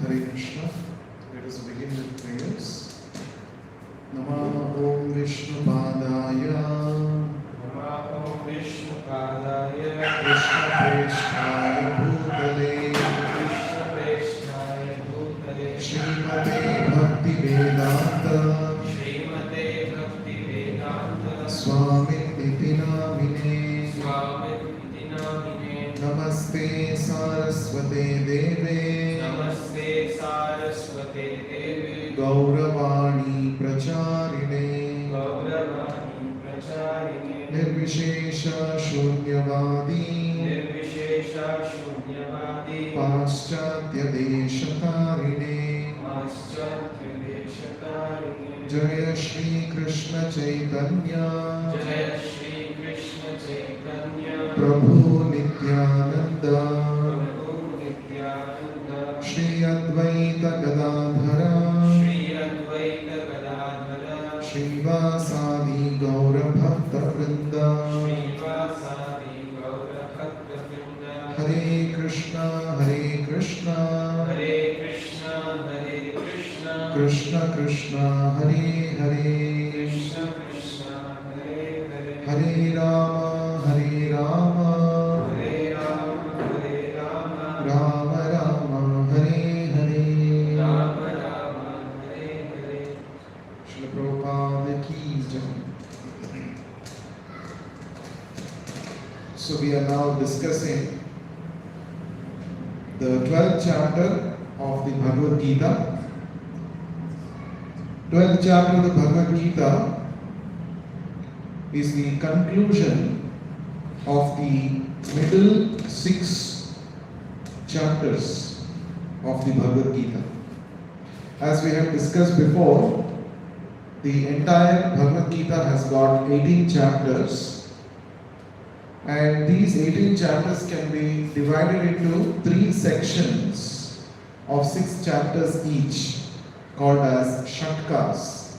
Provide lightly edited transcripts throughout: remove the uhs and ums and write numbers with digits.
Hare Krishna. Let us begin with prayers. Namah Om Vishnu Padaya Namo Vishnu Padaya Krishna Preshtaya Bhutale Krishna Preshnaya Bhutale Srimate Bhakti Vedanta Srimate Bhakti Vedanta Swami Iti Namine Swami Namine Namaste Saraswate Deve Namaste Saraswate Devi Gauravani Pracharine Gauravani Pracharine Nirvishesha Shunyavadi Nirvishesha Shunyavadi Paschatya Deshakarine Paschatya Deshakarine Jaya Shri Krishna Chaitanya Jaya Shri Krishna Chaitanya Prabhu Nityananda Prabhu Nityananda Shri Advaita Gadadhara Shri Advaita Gadadhara Shri Vasadi Gaura Bhakta Vrinda Srivasadi Gaura Bhakta Vrinda Hare Krishna Hare Krishna Hare Krishna Krishna Krishna Hare Hare Krishna Krishna Hare Hare Hare Rama Hare Rama Hare Rama Rama Rama Hare Hare Rama Rama Hare Hare Srila Prabhupada ki jai. So we are now discussing the 12th chapter of the Bhagavad Gita. 12th chapter of the Bhagavad Gita is the conclusion of the middle 6 chapters of the Bhagavad Gita. As we have discussed before, the entire Bhagavad Gita has got 18 chapters, and these 18 chapters can be divided into 3 sections of 6 chapters each, called as shatkas.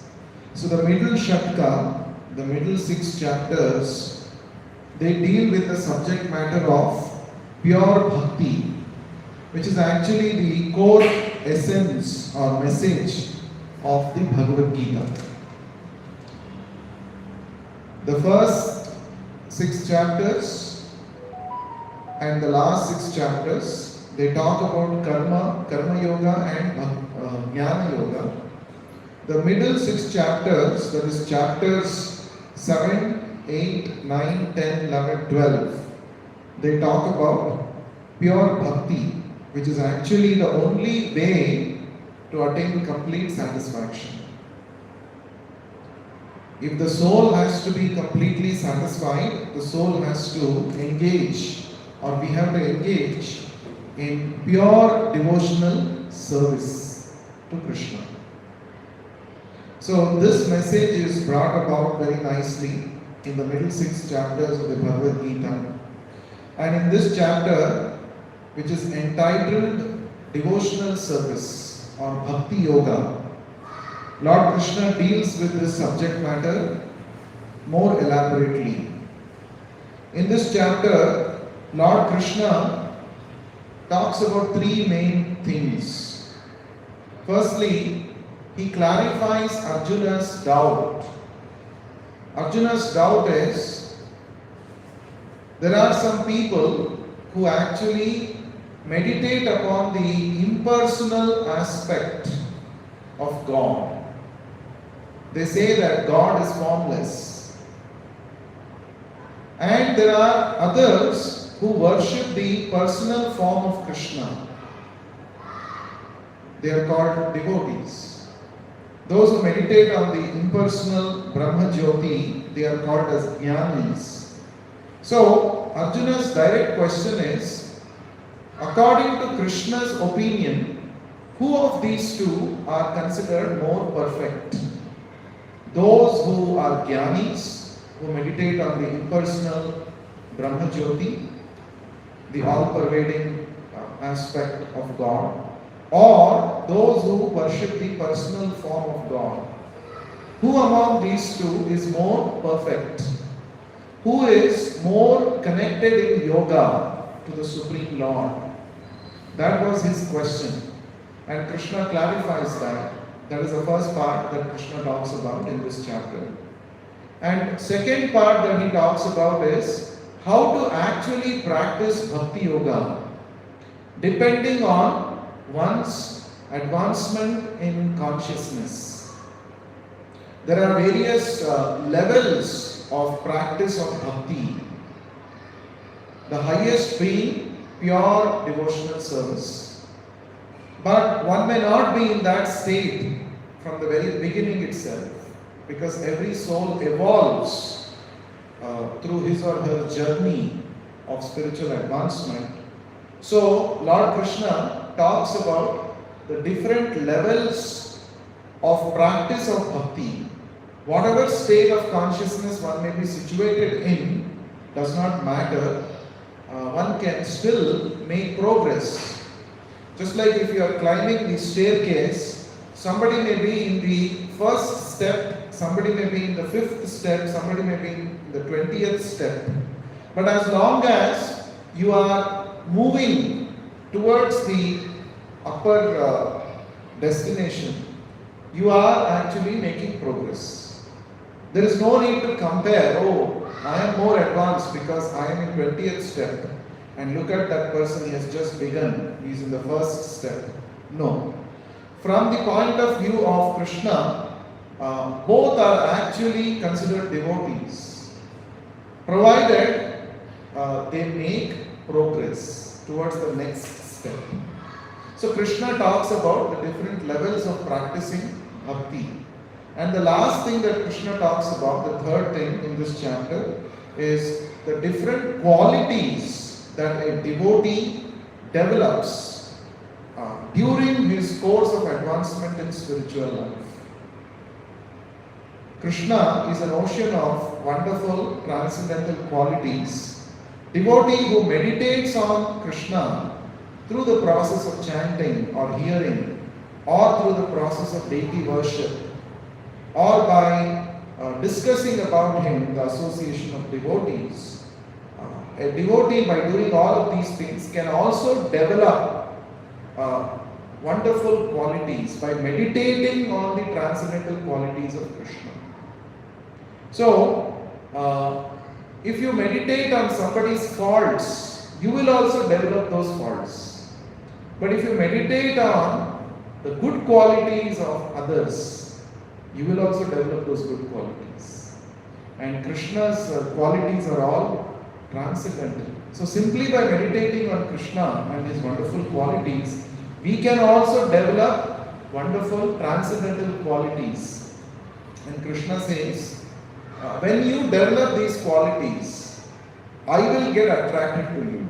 So the middle shatka, the middle 6 chapters, they deal with the subject matter of pure bhakti, which is actually the core essence or message of the Bhagavad Gita. The first 6 chapters and the last 6 chapters, they talk about karma yoga and jnana yoga. The middle 6 chapters, that is chapters 7, 8, 9, 10, 11, 12, they talk about pure bhakti, which is actually the only way to attain complete satisfaction. If the soul has to be completely satisfied, the soul has to engage, or we have to engage in pure devotional service to Krishna. So this message is brought about very nicely in the middle 6 chapters of the Bhagavad Gita. And in this chapter, which is entitled Devotional Service or Bhakti Yoga, Lord Krishna deals with this subject matter more elaborately. In this chapter, Lord Krishna talks about 3 main things. Firstly, he clarifies Arjuna's doubt. Arjuna's doubt is, there are some people who actually meditate upon the impersonal aspect of God. They say that God is formless. And there are others who worship the personal form of Krishna. They are called devotees. Those who meditate on the impersonal Brahma Jyoti, they are called as jnanis. So, Arjuna's direct question is, according to Krishna's opinion, who of these two are considered more perfect? Those who are jnanis, who meditate on the impersonal Brahma Jyoti, the all-pervading aspect of God, or those who worship the personal form of God? Who among these two is more perfect? Who is more connected in yoga to the Supreme Lord? That was his question. And Krishna clarifies that. That is the first part that Krishna talks about in this chapter. And second part that he talks about is how to actually practice Bhakti Yoga depending on one's advancement in consciousness. There are various levels of practice of Bhakti. The highest being pure devotional service. But one may not be in that state from the very beginning itself, because every soul evolves through his or her journey of spiritual advancement. So, Lord Krishna talks about the different levels of practice of bhakti. Whatever state of consciousness one may be situated in does not matter. One can still make progress. Just like if you are climbing the staircase, somebody may be in the first step, somebody may be in the 5th step, somebody may be in the 20th step. But as long as you are moving towards the upper destination, you are actually making progress. There is no need to compare, oh, I am more advanced because I am in 20th step. And look at that person, he has just begun, he is in the first step. No. From the point of view of Krishna, both are actually considered devotees, provided they make progress towards the next step. So Krishna talks about the different levels of practicing bhakti. And the last thing that Krishna talks about, the third thing in this chapter, is the different qualities that a devotee develops during his course of advancement in spiritual life. Krishna is an ocean of wonderful transcendental qualities. Devotee who meditates on Krishna through the process of chanting or hearing, or through the process of deity worship, or by discussing about him, the association of devotees. A devotee, by doing all of these things, can also develop wonderful qualities by meditating on the transcendental qualities of Krishna. So, if you meditate on somebody's faults, you will also develop those faults. But if you meditate on the good qualities of others, you will also develop those good qualities. And Krishna's qualities are all transcendental. So simply by meditating on Krishna and his wonderful qualities, we can also develop wonderful transcendental qualities. And Krishna says, when you develop these qualities, I will get attracted to you.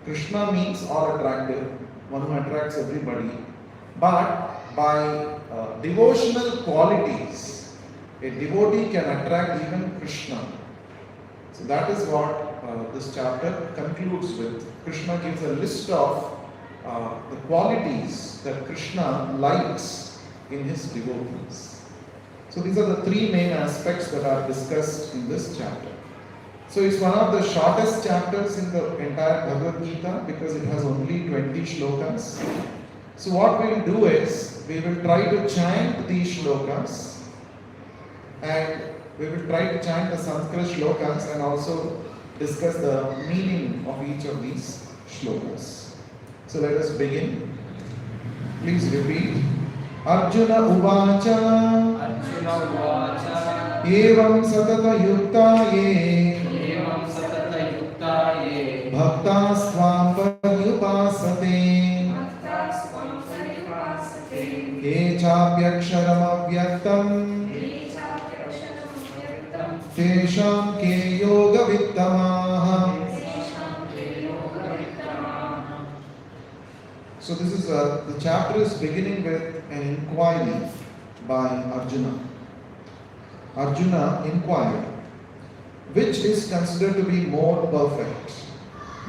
Krishna means all attractive, one who attracts everybody. But by devotional qualities, a devotee can attract even Krishna. So that is what this chapter concludes with. Krishna gives a list of the qualities that Krishna likes in his devotees. So these are the three main aspects that are discussed in this chapter. So it's one of the shortest chapters in the entire Bhagavad Gita because it has only 20 shlokas. So what we will do is, we will try to chant these shlokas, and we will try to chant the Sanskrit shlokas and also discuss the meaning of each of these shlokas. So let us begin. Please repeat. Arjuna Uvacha Arjuna Uvacha Evam Satata Yuktaye Evam Satata Yuktaye Bhaktas Tvam Paryupasate Bhaktasvam Paripasate Ye Chapyaksharam Avyaktam Tesham Ke Yoga Vittamaha. So this is the chapter is beginning with an inquiry by Arjuna. Arjuna inquired, which is considered to be more perfect?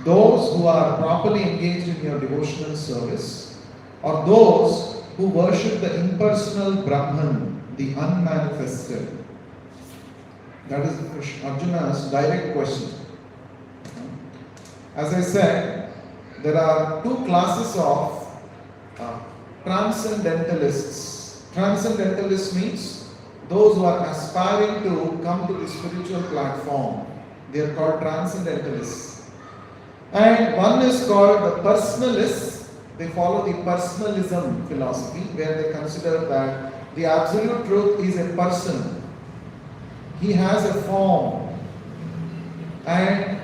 Those who are properly engaged in your devotional service, or those who worship the impersonal Brahman, the unmanifested? That is Arjuna's direct question. As I said, there are two classes of transcendentalists. Transcendentalists means those who are aspiring to come to the spiritual platform. They are called transcendentalists. And one is called the personalists. They follow the personalism philosophy, where they consider that the absolute truth is a person. He has a form, and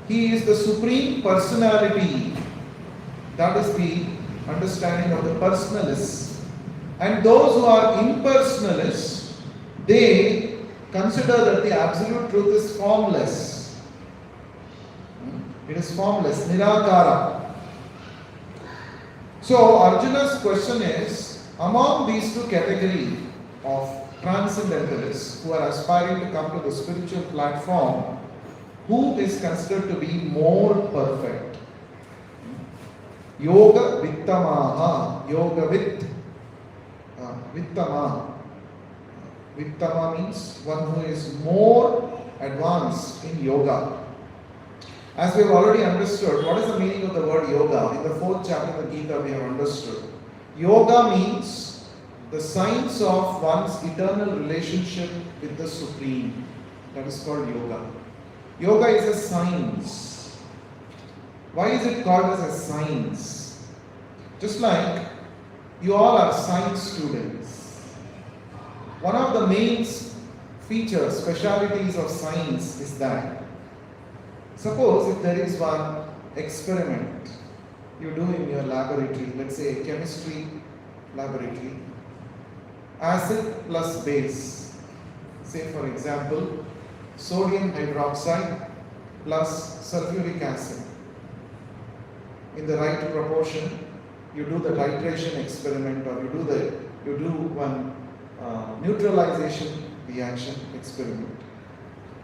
he is the supreme personality. That is the understanding of the personalists. And those who are impersonalists, they consider that the absolute truth is formless. It is formless, nirakara. So Arjuna's question is, among these two categories of transcendentalists who are aspiring to come to the spiritual platform, who is considered to be more perfect? Yoga vittamaha, yoga vittama. Vittama means one who is more advanced in yoga. As we have already understood, what is the meaning of the word yoga? In the 4th chapter of the Gita we have understood. Yoga means the science of one's eternal relationship with the Supreme. That is called yoga. Yoga is a science. Why is it called as a science? Just like you all are science students. One of the main features, specialities of science is that, suppose if there is one experiment you do in your laboratory, let's say a chemistry laboratory, acid plus base, say for example, sodium hydroxide plus sulfuric acid. In the right proportion, you do the titration experiment, or you do one neutralization reaction experiment.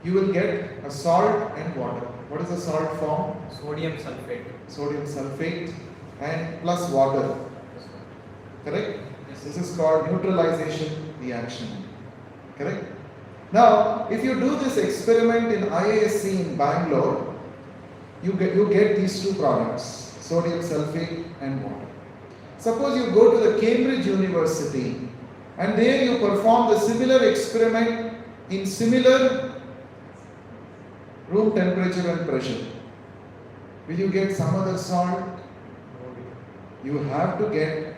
You will get a salt and water. What is the salt form? Sodium sulfate. Sodium sulfate and plus water. Correct? Yes. This is called neutralization reaction. Correct? Now, if you do this experiment in IISc in Bangalore, you get these two products, sodium sulfate and water. Suppose you go to the Cambridge University and there you perform the similar experiment in similar room temperature and pressure. Will you get some other salt? You have to get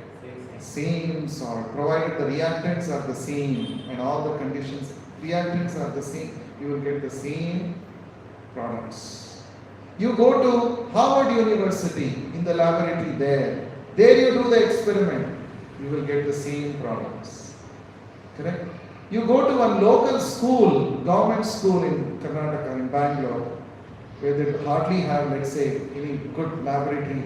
same salt, provided the reactants are the same and all the conditions, reactants are the same, you will get the same products. You go to Harvard University in the laboratory there you do the experiment, you will get the same products. Correct? You go to one local school, government school in Karnataka, in Bangalore, where they hardly have, let's say, any good laboratory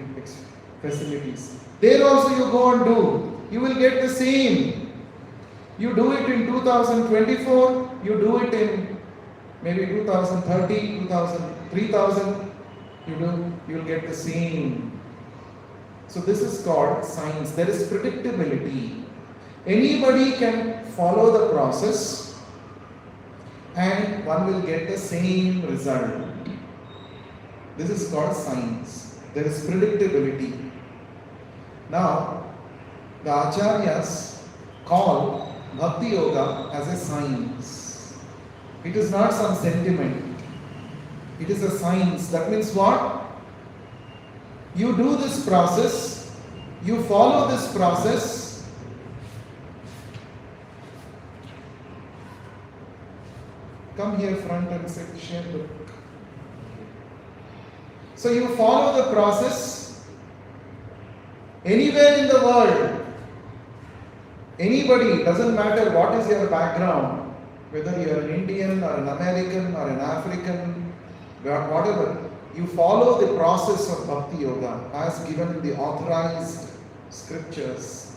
facilities. There also you go and do, you will get the same. You do it in 2024, you do it in maybe 2030, 3000, you will get the same. So this is called science. There is predictability. Anybody can follow the process and one will get the same result. This is called science. There is predictability. Now, the acharyas call Bhakti Yoga as a science. It is not some sentiment. It is a science. That means what? You do this process, you follow this process, come here front and share the book. So you follow the process anywhere in the world. Anybody, doesn't matter what is your background, whether you are an Indian or an American or an African, whatever. You follow the process of Bhakti Yoga as given in the authorized scriptures,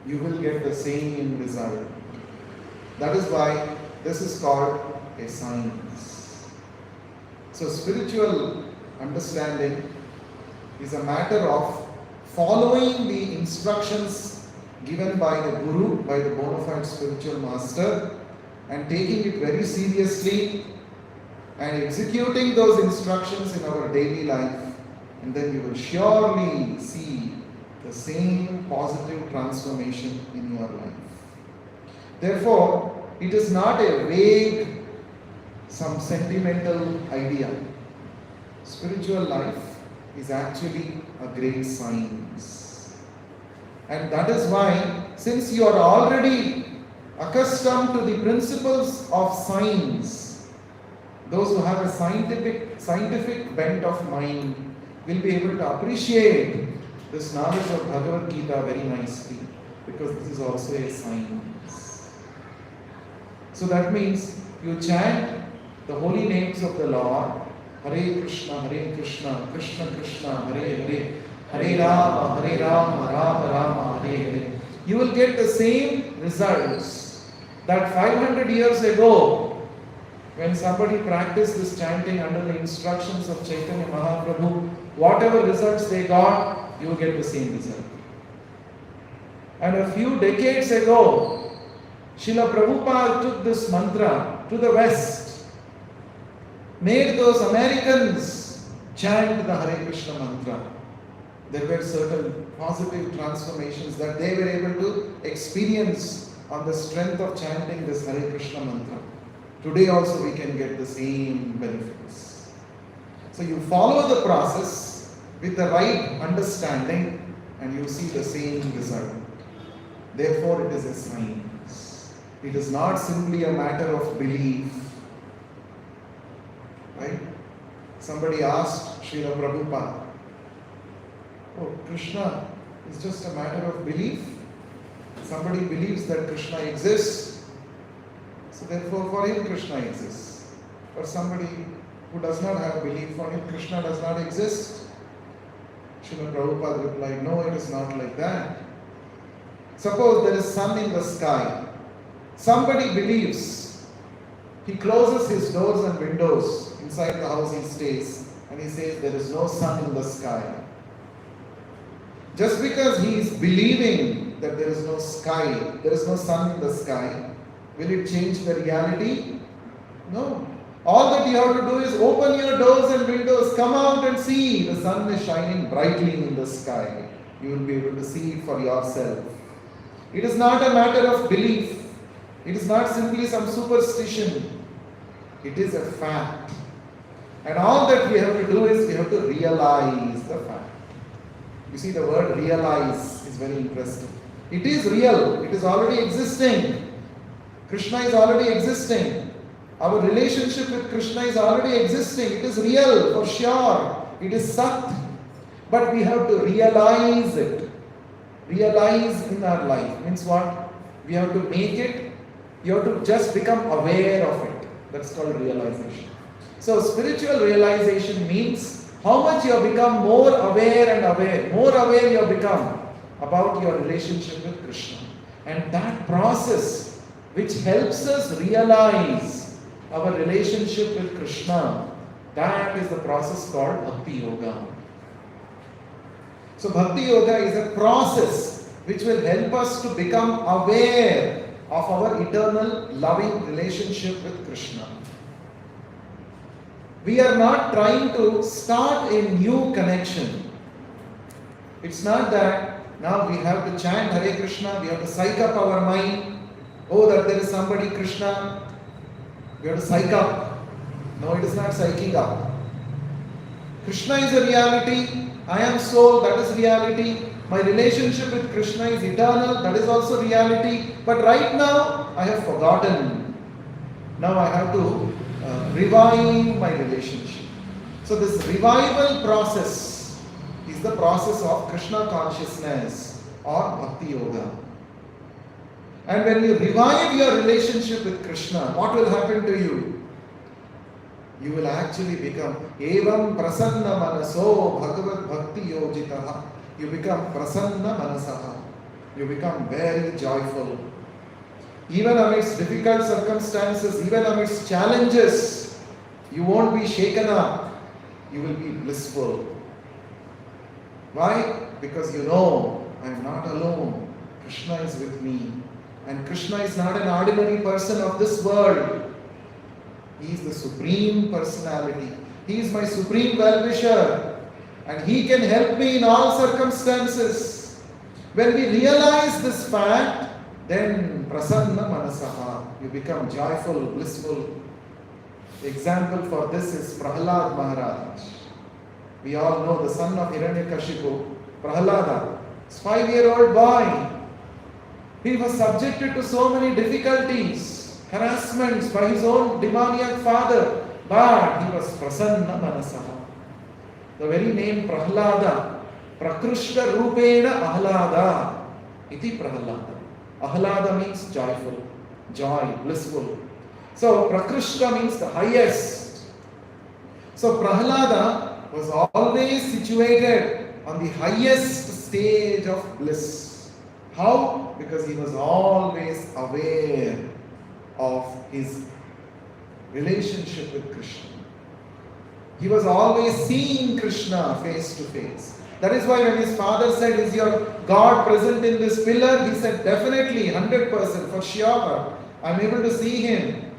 you will get the same result. That is why this is called a science. So spiritual understanding is a matter of following the instructions given by the Guru, by the bona fide spiritual master, and taking it very seriously and executing those instructions in our daily life, and then you will surely see the the same positive transformation in your life. Therefore, it is not a vague, some sentimental idea. Spiritual life is actually a great science. And that is why, since you are already accustomed to the principles of science, those who have a scientific bent of mind will be able to appreciate this knowledge of Bhagavad Gita very nicely, because this is also a science. So that means you chant the holy names of the Lord, Hare Krishna, Krishna Krishna, Hare Hare, Hare Rama, Rama Rama, Hare Hare. You will get the same results that 500 years ago, when somebody practiced this chanting under the instructions of Chaitanya Mahaprabhu, whatever results they got, you will get the same result. And a few decades ago, Srila Prabhupada took this mantra to the West, made those Americans chant the Hare Krishna mantra. There were certain positive transformations that they were able to experience on the strength of chanting this Hare Krishna mantra. Today also we can get the same benefits. So you follow the process with the right understanding and you see the same result. Therefore it is a science. It is not simply a matter of belief. Right? Somebody asked Srila Prabhupada, oh, Krishna is just a matter of belief. Somebody believes that Krishna exists, so therefore for him Krishna exists. For somebody who does not have belief, for him Krishna does not exist. Srila Prabhupada replied, no, it is not like that. Suppose there is sun in the sky. Somebody believes. He closes his doors and windows inside the house he stays and he says there is no sun in the sky. Just because he is believing that there is no sky, there is no sun in the sky, will it change the reality? No. All that you have to do is open your doors and windows, come out and see the sun is shining brightly in the sky. You will be able to see it for yourself. It is not a matter of belief. It is not simply some superstition. It is a fact. And all that we have to do is we have to realize the fact. You see, the word realize is very interesting. It is real. It is already existing. Krishna is already existing. Our relationship with Krishna is already existing. It is real for sure. It is Sat. But we have to realize it. Realize in our life. Means what? We have to make it. You have to just become aware of it. That's called realization. So spiritual realization means how much you have become more aware and aware. More aware you have become about your relationship with Krishna. And that process which helps us realize our relationship with Krishna, that is the process called Bhakti Yoga. So Bhakti Yoga is a process which will help us to become aware of our eternal loving relationship with Krishna. We are not trying to start a new connection. It's not that now we have to chant Hare Krishna, we have to psych up our mind. Oh, that there is somebody Krishna, we have to psych up. No, it is not psyching up. Krishna is a reality. I am soul, that is reality. My relationship with Krishna is eternal, that is also reality. But right now, I have forgotten. Now I have to revive my relationship. So this revival process is the process of Krishna consciousness or Bhakti Yoga. And when you revive your relationship with Krishna, what will happen to you? You will actually become Evam Prasanna Manaso Bhagavad Bhakti Yojitaha. You become Prasanna Manasaha. You become very joyful. Even amidst difficult circumstances, even amidst challenges, you won't be shaken up. You will be blissful. Why? Because you know, I am not alone. Krishna is with me. And Krishna is not an ordinary person of this world. He is the Supreme Personality. He is my Supreme Well-Wisher. And He can help me in all circumstances. When we realize this fact, then prasanna manasaha, you become joyful, blissful. The example for this is Prahlad Maharaj. We all know the son of Hiranyakashipu, Prahlada. This 5-year-old boy. He was subjected to so many difficulties, harassments by his own demoniac father, but he was prasanna manasaha. The very name Prahlada, Prakrushta Rupena Ahlada, iti Prahlada. Ahlada means joyful, joy, blissful. So Prakrushta means the highest. So Prahlada was always situated on the highest stage of bliss. How? Because he was always aware of his relationship with Krishna. He was always seeing Krishna face to face. That is why when his father said, "Is your God present in this pillar?" he said, "Definitely, 100%, for sure. I'm able to see him."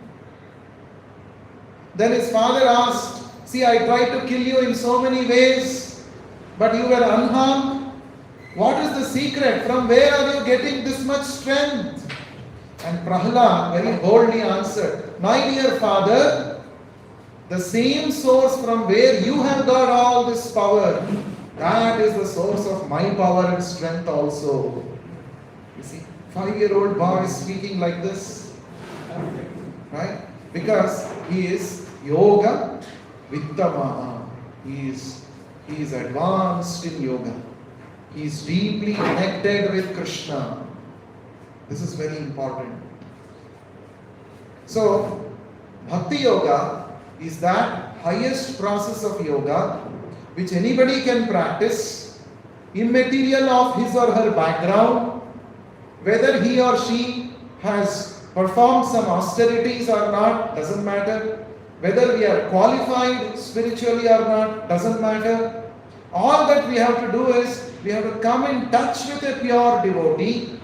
Then his father asked, "See, I tried to kill you in so many ways, but you were unharmed. What is the secret? From where are you getting this much strength?" And Prahlad very boldly answered, "My dear father, the same source from where you have got all this power, that is the source of my power and strength also." You see, 5-year-old boy is speaking like this, right? Because he is yoga vittamaha. He is advanced in yoga. He is deeply connected with Krishna. This is very important. So, Bhakti Yoga is that highest process of yoga which anybody can practice, immaterial of his or her background, whether he or she has performed some austerities or not, doesn't matter. Whether we are qualified spiritually or not, doesn't matter. All that we have to do is, we have to come in touch with a pure devotee,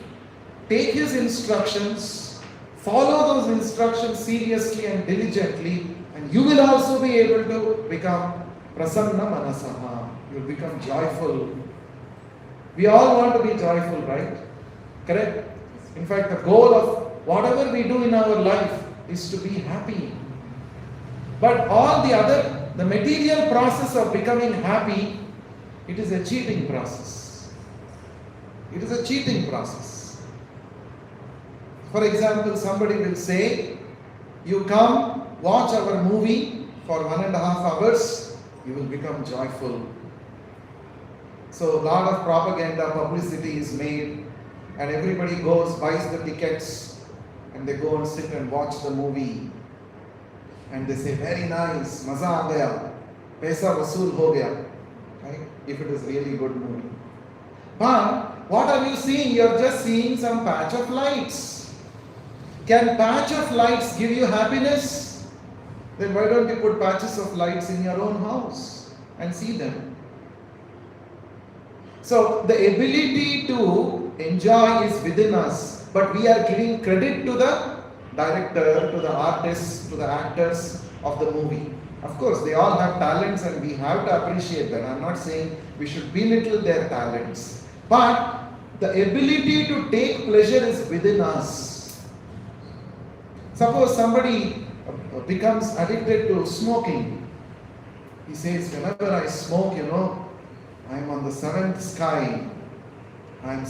take his instructions, follow those instructions seriously and diligently, and you will also be able to become prasanna manasaha. You will become joyful. We all want to be joyful, right? Correct? In fact, the goal of whatever we do in our life is to be happy. But all the material process of becoming happy, it is a cheating process. It is a cheating process. For example, somebody will say, "You come, watch our movie for 1.5 hours, you will become joyful." So a lot of propaganda, publicity is made, and everybody goes, buys the tickets, and they go and sit and watch the movie. And they say, "Very nice, maza aa gaya, paisa vasool ho gaya," right? If it is really good movie. But what are you seeing? You are just seeing some patch of lights. Can patch of lights give you happiness? Then why don't you put patches of lights in your own house and see them? So the ability to enjoy is within us, but we are giving credit to the director, to the artists, to the actors of the movie. Of course, they all have talents and we have to appreciate that. I'm not saying we should belittle their talents. But the ability to take pleasure is within us. Suppose somebody becomes addicted to smoking. He says, "Whenever I smoke, I'm on the 7th sky. I'm,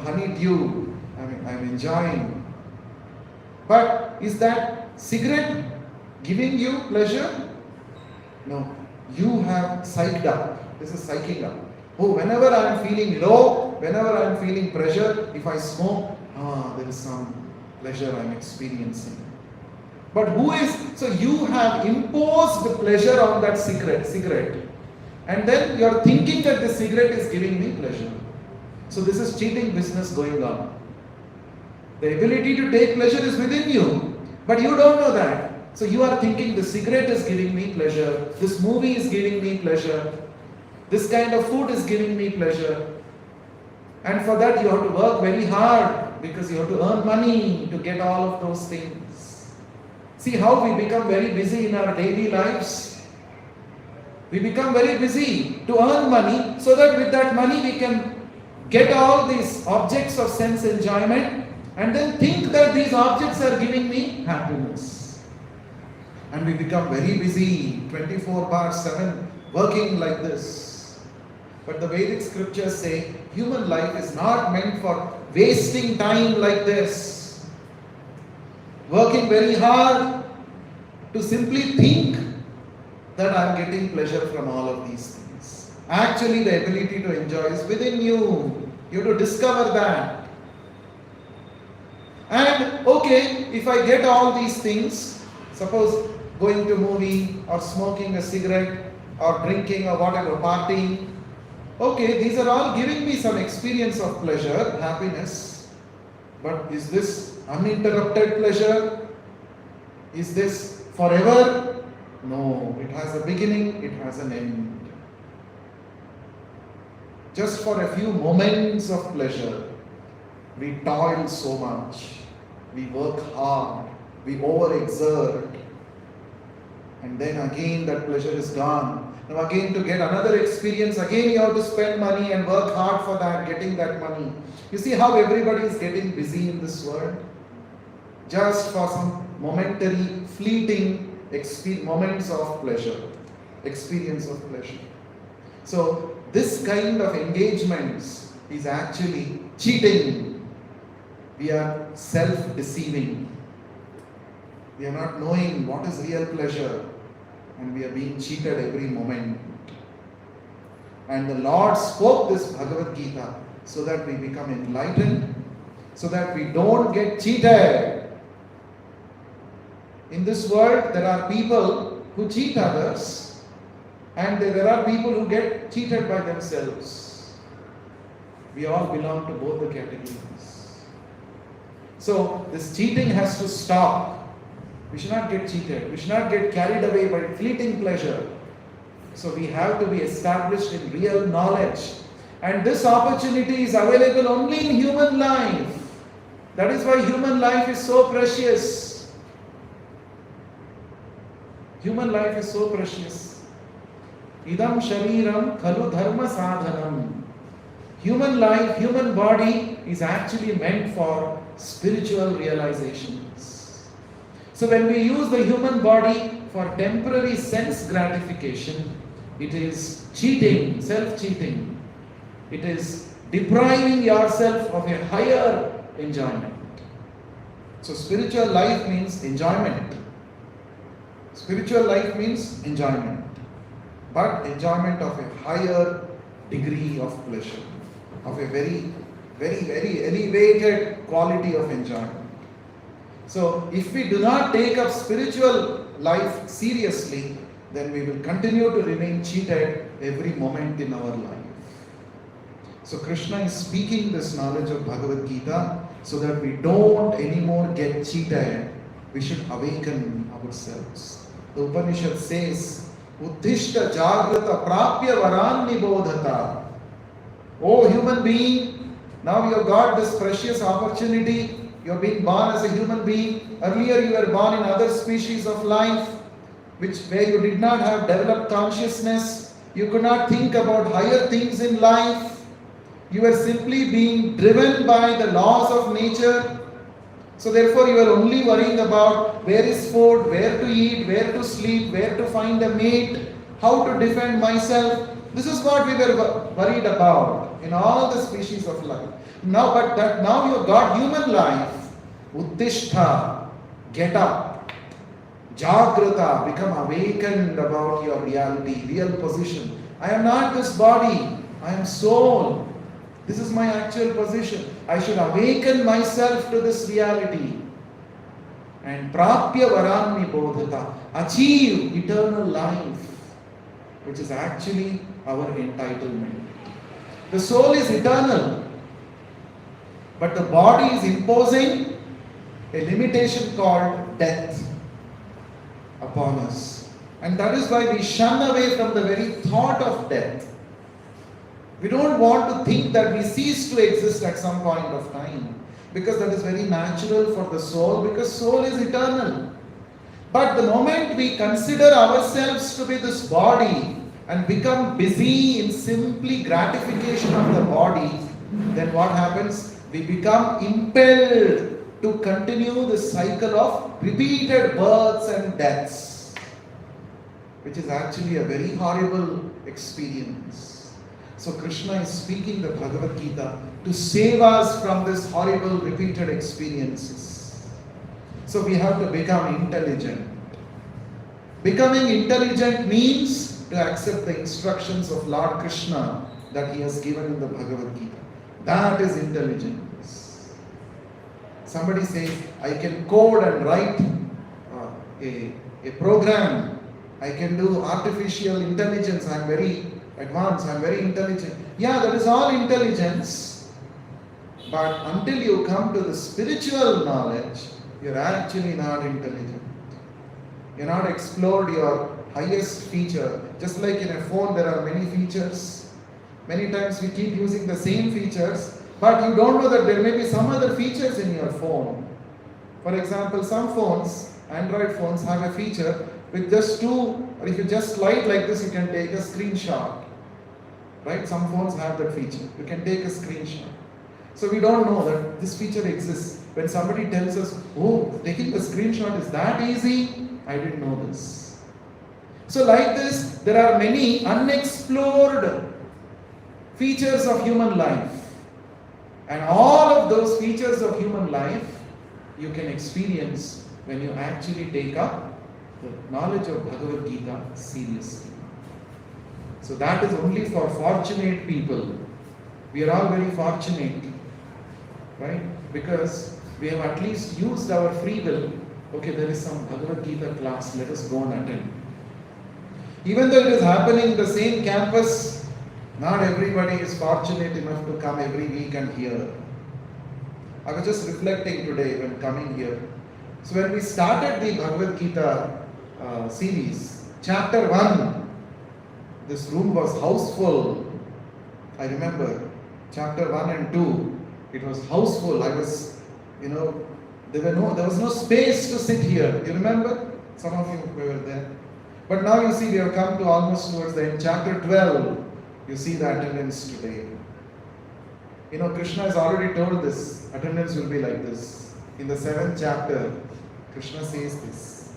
honeydew. I'm enjoying." But is that cigarette giving you pleasure? No. You have psyched up. This is psyching up. Oh, whenever I am feeling low, whenever I am feeling pressure, if I smoke, there is some pleasure I am experiencing. But so you have imposed pleasure on that cigarette. And then you are thinking that the cigarette is giving me pleasure. So this is cheating business going on. The ability to take pleasure is within you, but you don't know that. So you are thinking the cigarette is giving me pleasure, this movie is giving me pleasure, this kind of food is giving me pleasure. And for that you have to work very hard because you have to earn money to get all of those things. See how we become very busy in our daily lives. We become very busy to earn money so that with that money we can get all these objects of sense enjoyment, and then think that these objects are giving me happiness. And we become very busy, 24/7, working like this. But the Vedic scriptures say human life is not meant for wasting time like this. Working very hard to simply think that I am getting pleasure from all of these things. Actually, the ability to enjoy is within you. You have to discover that. And okay, if I get all these things, suppose going to movie or smoking a cigarette or drinking or whatever, partying, okay, these are all giving me some experience of pleasure, happiness. But is this uninterrupted pleasure? Is this forever? No, it has a beginning, it has an end. Just for a few moments of pleasure, we toil so much, we work hard, we overexert, and then again that pleasure is gone. Now again to get another experience, again you have to spend money and work hard for that, getting that money. You see how everybody is getting busy in this world? Just for some momentary, fleeting moments of pleasure, experience of pleasure. So this kind of engagements is actually cheating. We are self-deceiving. We are not knowing what is real pleasure, and we are being cheated every moment. And the Lord spoke this Bhagavad Gita so that we become enlightened, so that we don't get cheated. In this world, there are people who cheat others, and there are people who get cheated by themselves. We all belong to both the categories. So, this cheating has to stop. We should not get cheated. We should not get carried away by fleeting pleasure. So, we have to be established in real knowledge. And this opportunity is available only in human life. That is why human life is so precious. Human life is so precious. Idam shariram khalu dharma sadhanam. Human life, human body is actually meant for spiritual realizations. So when we use the human body for temporary sense gratification, it is cheating, self-cheating. It is depriving yourself of a higher enjoyment. So spiritual life means enjoyment. Spiritual life means enjoyment, but enjoyment of a higher degree of pleasure, of a very, very, very elevated quality of enjoyment. So if we do not take up spiritual life seriously, then we will continue to remain cheated every moment in our life. So Krishna is speaking this knowledge of Bhagavad Gita so that we don't anymore get cheated. We should awaken ourselves. The Upanishad says, Uddhishta jagrata prapya varan nibodhata. Oh human being, now you have got this precious opportunity. You are being born as a human being. Earlier you were born in other species of life, where you did not have developed consciousness. You could not think about higher things in life. You were simply being driven by the laws of nature. So therefore you are only worrying about where is food, where to eat, where to sleep, where to find a mate, how to defend myself. This is what we were worried about in all the species of life. Now you have got human life. Uddhishta, get up. Jagrata, become awakened about your reality, real position. I am not this body, I am soul. This is my actual position. I should awaken myself to this reality. And prapya varami bodhata, achieve eternal life, which is actually our entitlement. The soul is eternal, but the body is imposing a limitation called death upon us. And that is why we shun away from the very thought of death. We don't want to think that we cease to exist at some point of time, because that is very natural for the soul, because soul is eternal. But the moment we consider ourselves to be this body and become busy in simply gratification of the body, then what happens? We become impelled to continue the cycle of repeated births and deaths, which is actually a very horrible experience. So Krishna is speaking the Bhagavad Gita to save us from this horrible repeated experiences. So we have to become intelligent. Becoming intelligent means to accept the instructions of Lord Krishna that he has given in the Bhagavad Gita. That is intelligence. Somebody says, I can code and write a program. I can do artificial intelligence. I am very advanced. I am very intelligent. Yeah, that is all intelligence. But until you come to the spiritual knowledge, you are actually not intelligent. You have not explored your highest feature. Just like in a phone, there are many features. Many times we keep using the same features, but you don't know that there may be some other features in your phone. For example, some phones, Android phones, have a feature with just two, or if you just slide like this, you can take a screenshot. Right? Some phones have that feature. You can take a screenshot. So we don't know that this feature exists. When somebody tells us, oh, taking a screenshot is that easy, I didn't know this. So like this, there are many unexplored features of human life. And all of those features of human life you can experience when you actually take up the knowledge of Bhagavad Gita seriously. So that is only for fortunate people. We are all very fortunate, right? Because we have at least used our free will. Okay, there is some Bhagavad Gita class, let us go and attend. Even though it is happening in the same campus, not everybody is fortunate enough to come every week and hear. I was just reflecting today when coming here. So when we started the Bhagavad Gita series, chapter 1, this room was houseful. I remember chapter 1 and 2, it was houseful. I was, there was no space to sit here. You remember? Some of you were there. But now you see we have come to almost towards the end. Chapter 12, you see the attendance today. Krishna has already told this. Attendance will be like this. In the 7th chapter, Krishna says this.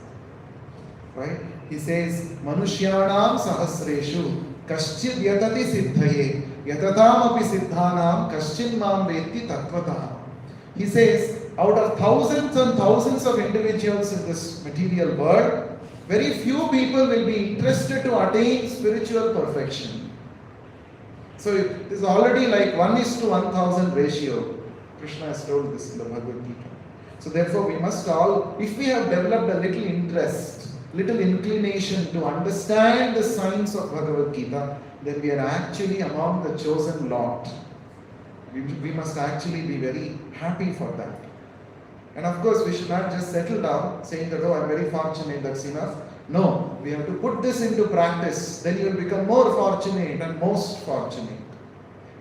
Right? He says, Manushyanam sahasreshu kaschid yatati siddhaye yatatam api siddhanam kaschin mam veti tatvatah. He says, out of thousands and thousands of individuals in this material world, very few people will be interested to attain spiritual perfection. So it is already like 1:1000 ratio. Krishna has told this in the Bhagavad Gita. So therefore we must all, if we have developed a little interest, little inclination to understand the science of Bhagavad Gita, then we are actually among the chosen lot. We must actually be very happy for that. And of course, we should not just settle down saying that, oh, I'm very fortunate, that's enough. No, we have to put this into practice. Then you will become more fortunate and most fortunate.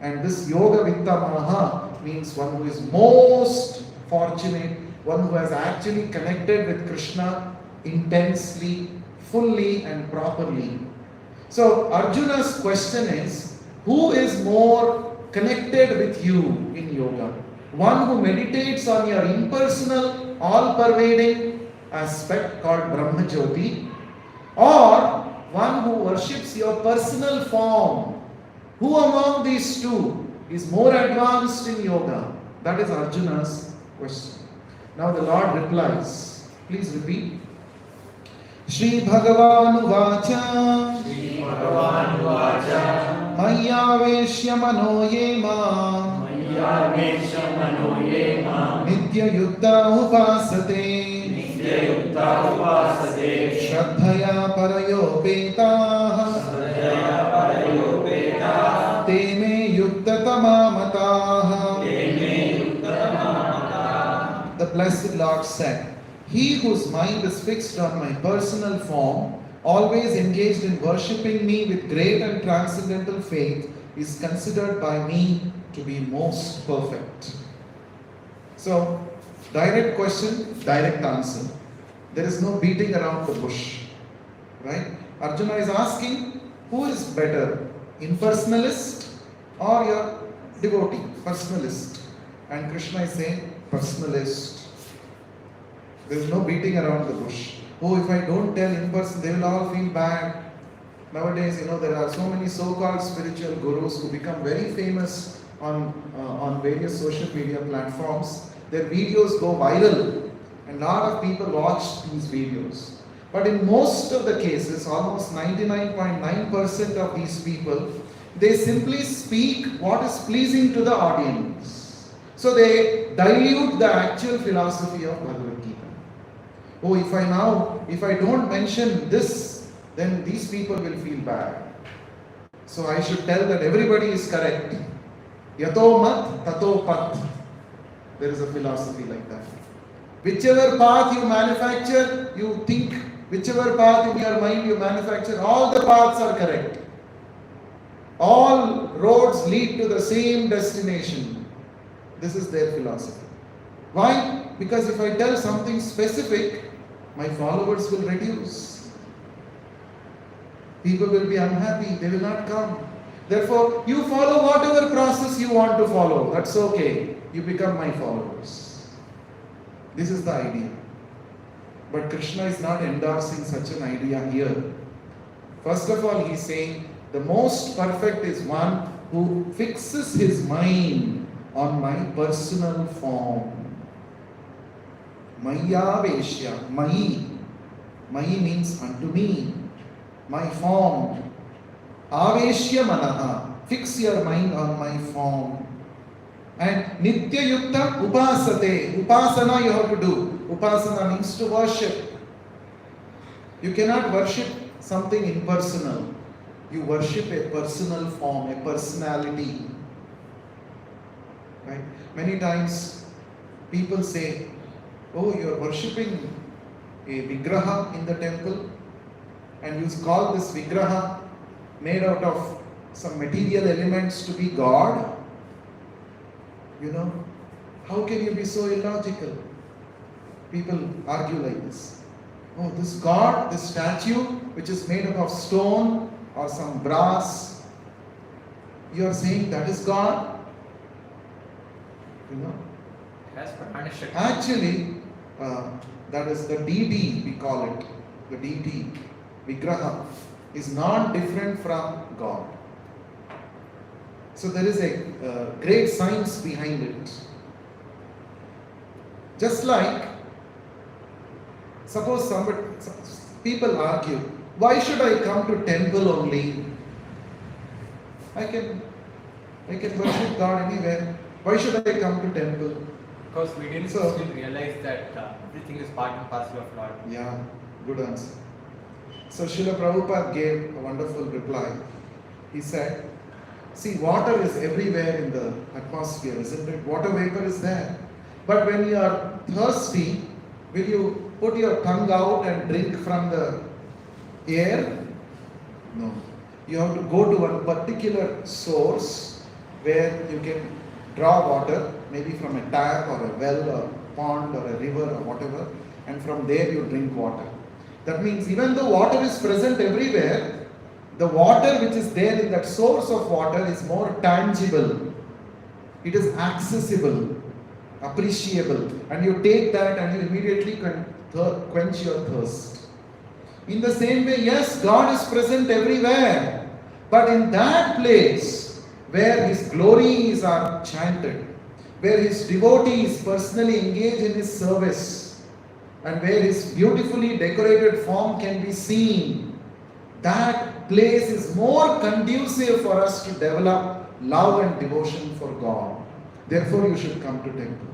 And this Yoga Vittamaha means one who is most fortunate, one who has actually connected with Krishna intensely, fully and properly. So Arjuna's question is, who is more connected with you in yoga? One who meditates on your impersonal, all-pervading aspect called Brahma Jyoti, or one who worships your personal form? Who among these two is more advanced in yoga? That is Arjuna's question. Now the Lord replies. Please repeat. Shri Bhagavan Uvacha Mayyaveshya Mano Yema Nitya Yukta Upasate Shraddhaya Parayo Petaha Teme Yukta Tamamataha. The Blessed Lord said, he whose mind is fixed on my personal form, always engaged in worshipping me with great and transcendental faith, is considered by me to be most perfect. So, direct question, direct answer. There is no beating around the bush. Right? Arjuna is asking, who is better, impersonalist or your devotee, personalist. And Krishna is saying personalist. There is no beating around the bush. Oh, if I don't tell in person, they will all feel bad. Nowadays, there are so many so-called spiritual gurus who become very famous on various social media platforms. Their videos go viral, and a lot of people watch these videos. But in most of the cases, almost 99.9% of these people, they simply speak what is pleasing to the audience. So they dilute the actual philosophy of Bhagavad Gita. Oh, if I don't mention this, then these people will feel bad. So I should tell that everybody is correct. Yato mat, tato pat. There is a philosophy like that. Whichever path you manufacture, you think, whichever path in your mind you manufacture, all the paths are correct. All roads lead to the same destination. This is their philosophy. Why? Because if I tell something specific, my followers will reduce. People will be unhappy, they will not come. Therefore, you follow whatever process you want to follow. That's okay. You become my followers. This is the idea. But Krishna is not endorsing such an idea here. First of all, he is saying the most perfect is one who fixes his mind on my personal form. Maya Veshya, Mai. Mai means unto me. My form. Aveshya Manaha. Fix your mind on my form. And Nitya Yukta Upasate. Upasana you have to do. Upasana means to worship. You cannot worship something impersonal. You worship a personal form, a personality. Right? Many times people say, oh, you are worshipping a vigraha in the temple, and you call this vigraha made out of some material elements to be God. How can you be so illogical? People argue like this. Oh, this God, this statue which is made up of stone or some brass, you are saying that is God? Actually, that is the deity, we call it. The deity, vigraha, is not different from God. So there is a great science behind it. Just like, suppose people argue, why should I come to temple only? I can worship God anywhere. Why should I come to temple? Because we didn't still realize that everything is part and parcel of Lord. Yeah, good answer. So Srila Prabhupada gave a wonderful reply. He said, see, water is everywhere in the atmosphere, isn't it? Water vapor is there. But when you are thirsty, will you put your tongue out and drink from the air? No. You have to go to one particular source where you can draw water, maybe from a tap or a well or pond or a river or whatever, and from there you drink water. That means even though water is present everywhere, the water which is there in that source of water is more tangible. It is accessible, appreciable, and you take that and you immediately can quench your thirst. In the same way, yes, God is present everywhere, but in that place where His glories are chanted, where His devotees personally engage in His service, and where His beautifully decorated form can be seen, that place is more conducive for us to develop love and devotion for God. Therefore, you should come to temple.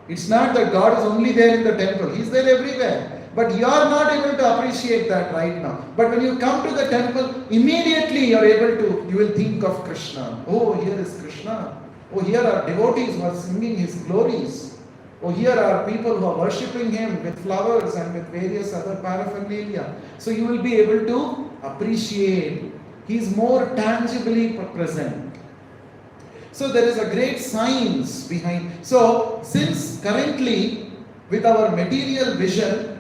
It's not that God is only there in the temple. He is there everywhere. But you are not able to appreciate that right now. But when you come to the temple, immediately you will think of Krishna. Oh, here is Krishna. Oh, here are devotees who are singing His glories. Oh, here are people who are worshipping Him with flowers and with various other paraphernalia. So you will be able to appreciate. He is more tangibly present. So there is a great science behind. So since currently with our material vision,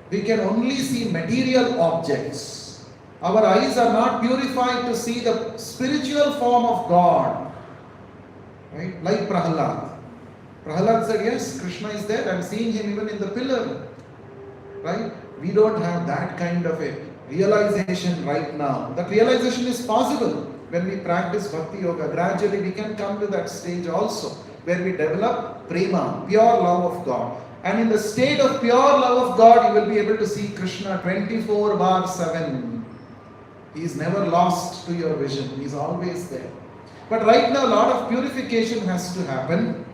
we can only see material objects. Our eyes are not purified to see the spiritual form of God. Right? Like Prahalad. Prahalad said, yes, Krishna is there. I'm seeing him even in the pillar. Right? We don't have that kind of a realization right now. That realization is possible when we practice Bhakti Yoga. Gradually we can come to that stage also, where we develop prema, pure love of God. And in the state of pure love of God, you will be able to see Krishna 24/7. He is never lost to your vision. He is always there. But right now, a lot of purification has to happen.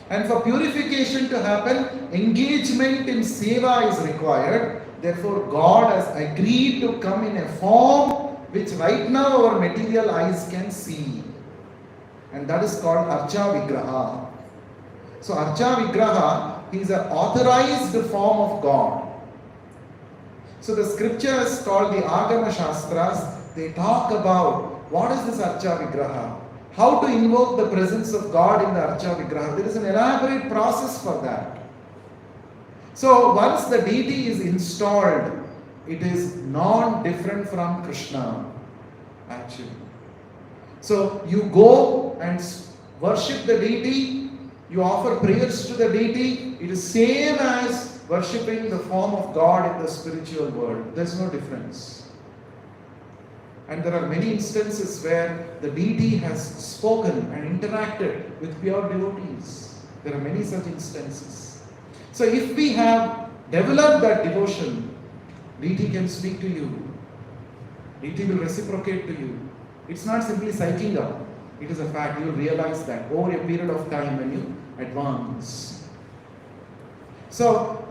And for purification to happen, engagement in seva is required. Therefore, God has agreed to come in a form which right now our material eyes can see. And that is called Archa Vigraha. So, Archa Vigraha is an authorized form of God. So, the scriptures called the Agama Shastras, they talk about what is this Archa Vigraha? How to invoke the presence of God in the Archa Vigraha. There is an elaborate process for that. So once the deity is installed, it is non-different from Krishna, actually. So you go and worship the deity, you offer prayers to the deity, it is same as worshipping the form of God in the spiritual world. There is no difference. And there are many instances where the deity has spoken and interacted with pure devotees. There are many such instances. So if we have developed that devotion, deity can speak to you. Deity will reciprocate to you. It's not simply psyching up. It is a fact. You will realize that over a period of time when you advance. So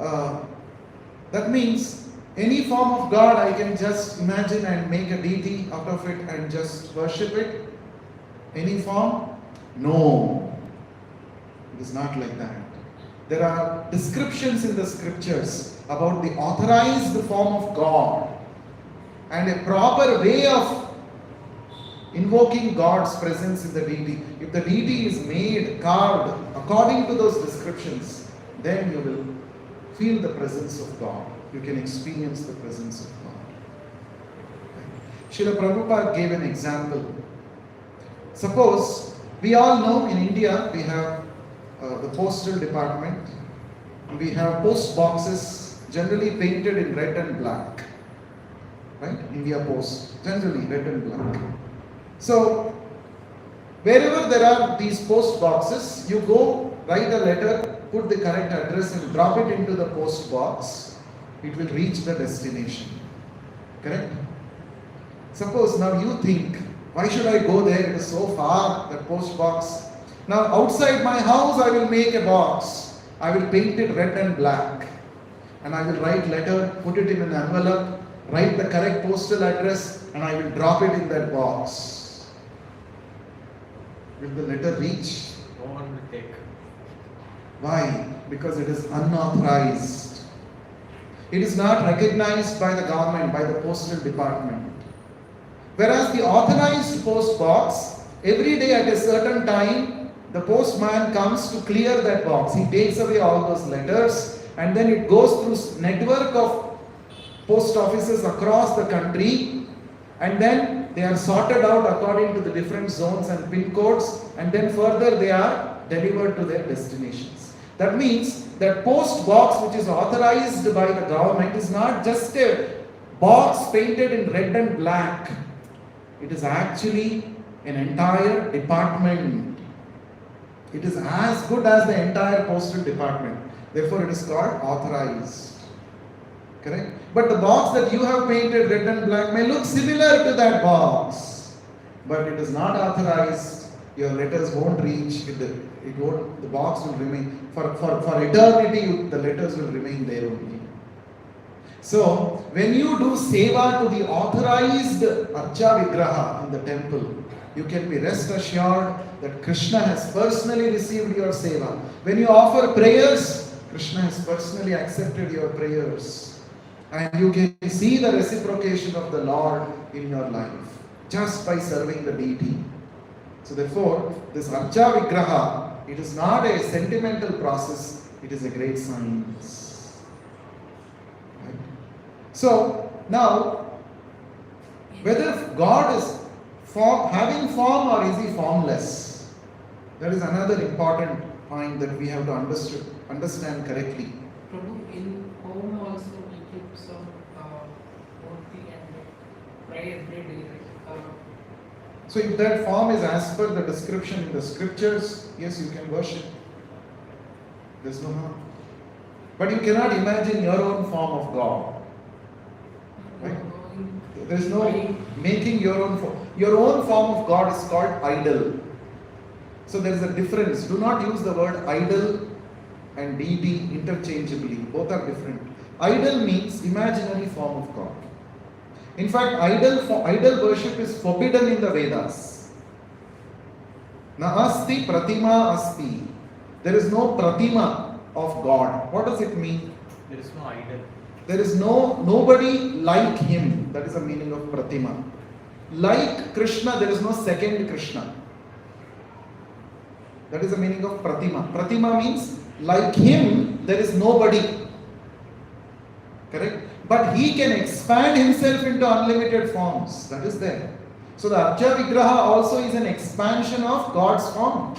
that means any form of God I can just imagine and make a deity out of it and just worship it. Any form? No. It is not like that. There are descriptions in the scriptures about the authorized form of God and a proper way of invoking God's presence in the deity. If the deity is made, carved according to those descriptions, then you will feel the presence of God. You can experience the presence of God. Srila Prabhupada gave an example. Suppose, we all know in India we have the postal department. We have post boxes generally painted in red and black. Right? India Post, generally red and black. So, wherever there are these post boxes, you go, write a letter, put the correct address and drop it into the post box. It will reach the destination. Correct? Suppose now you think, why should I go there? It is so far, that post box. Now outside my house I will make a box. I will paint it red and black. And I will write letter, put it in an envelope, write the correct postal address and I will drop it in that box. Will the letter reach? No one will take. Why? Because it is unauthorized. It is not recognized by the government, by the postal department. Whereas the authorized post box, every day at a certain time, the postman comes to clear that box. He takes away all those letters and then it goes through network of post offices across the country and then they are sorted out according to the different zones and pin codes and then further they are delivered to their destinations. That means that post box which is authorized by the government is not just a box painted in red and black. It is actually an entire department. It is as good as the entire postal department. Therefore, it is called authorized. Correct? But the box that you have painted red and black may look similar to that box. But it is not authorized. Your letters won't reach. It won't. The box will remain. For eternity, the letters will remain there only. So, when you do seva to the authorized Archa Vigraha in the temple, you can be rest assured that Krishna has personally received your seva. When you offer prayers, Krishna has personally accepted your prayers. And you can see the reciprocation of the Lord in your life just by serving the deity. So therefore, this Archa Vigraha, it is not a sentimental process, it is a great science. Right? So now, whether God is having form or is he formless? That is another important point that we have to understand correctly. Prabhu, in home also we keep some murti and pray every day, right? So if that form is as per the description in the scriptures, yes, you can worship. There's no harm. But you cannot imagine your own form of God. Right? There is no making your own form. Your own form of God is called idol. So there is a difference. Do not use the word idol and deity interchangeably. Both are different. Idol means imaginary form of God. In fact, idol worship is forbidden in the Vedas. Na asti pratima asti. There is no pratima of God. What does it mean? There is no idol. There is nobody like him. That is the meaning of pratima. Like Krishna, there is no second Krishna. That is the meaning of pratima. Pratima means like him, there is nobody. Correct? But he can expand himself into unlimited forms. That is there. So the Archa Vigraha also is an expansion of God's form.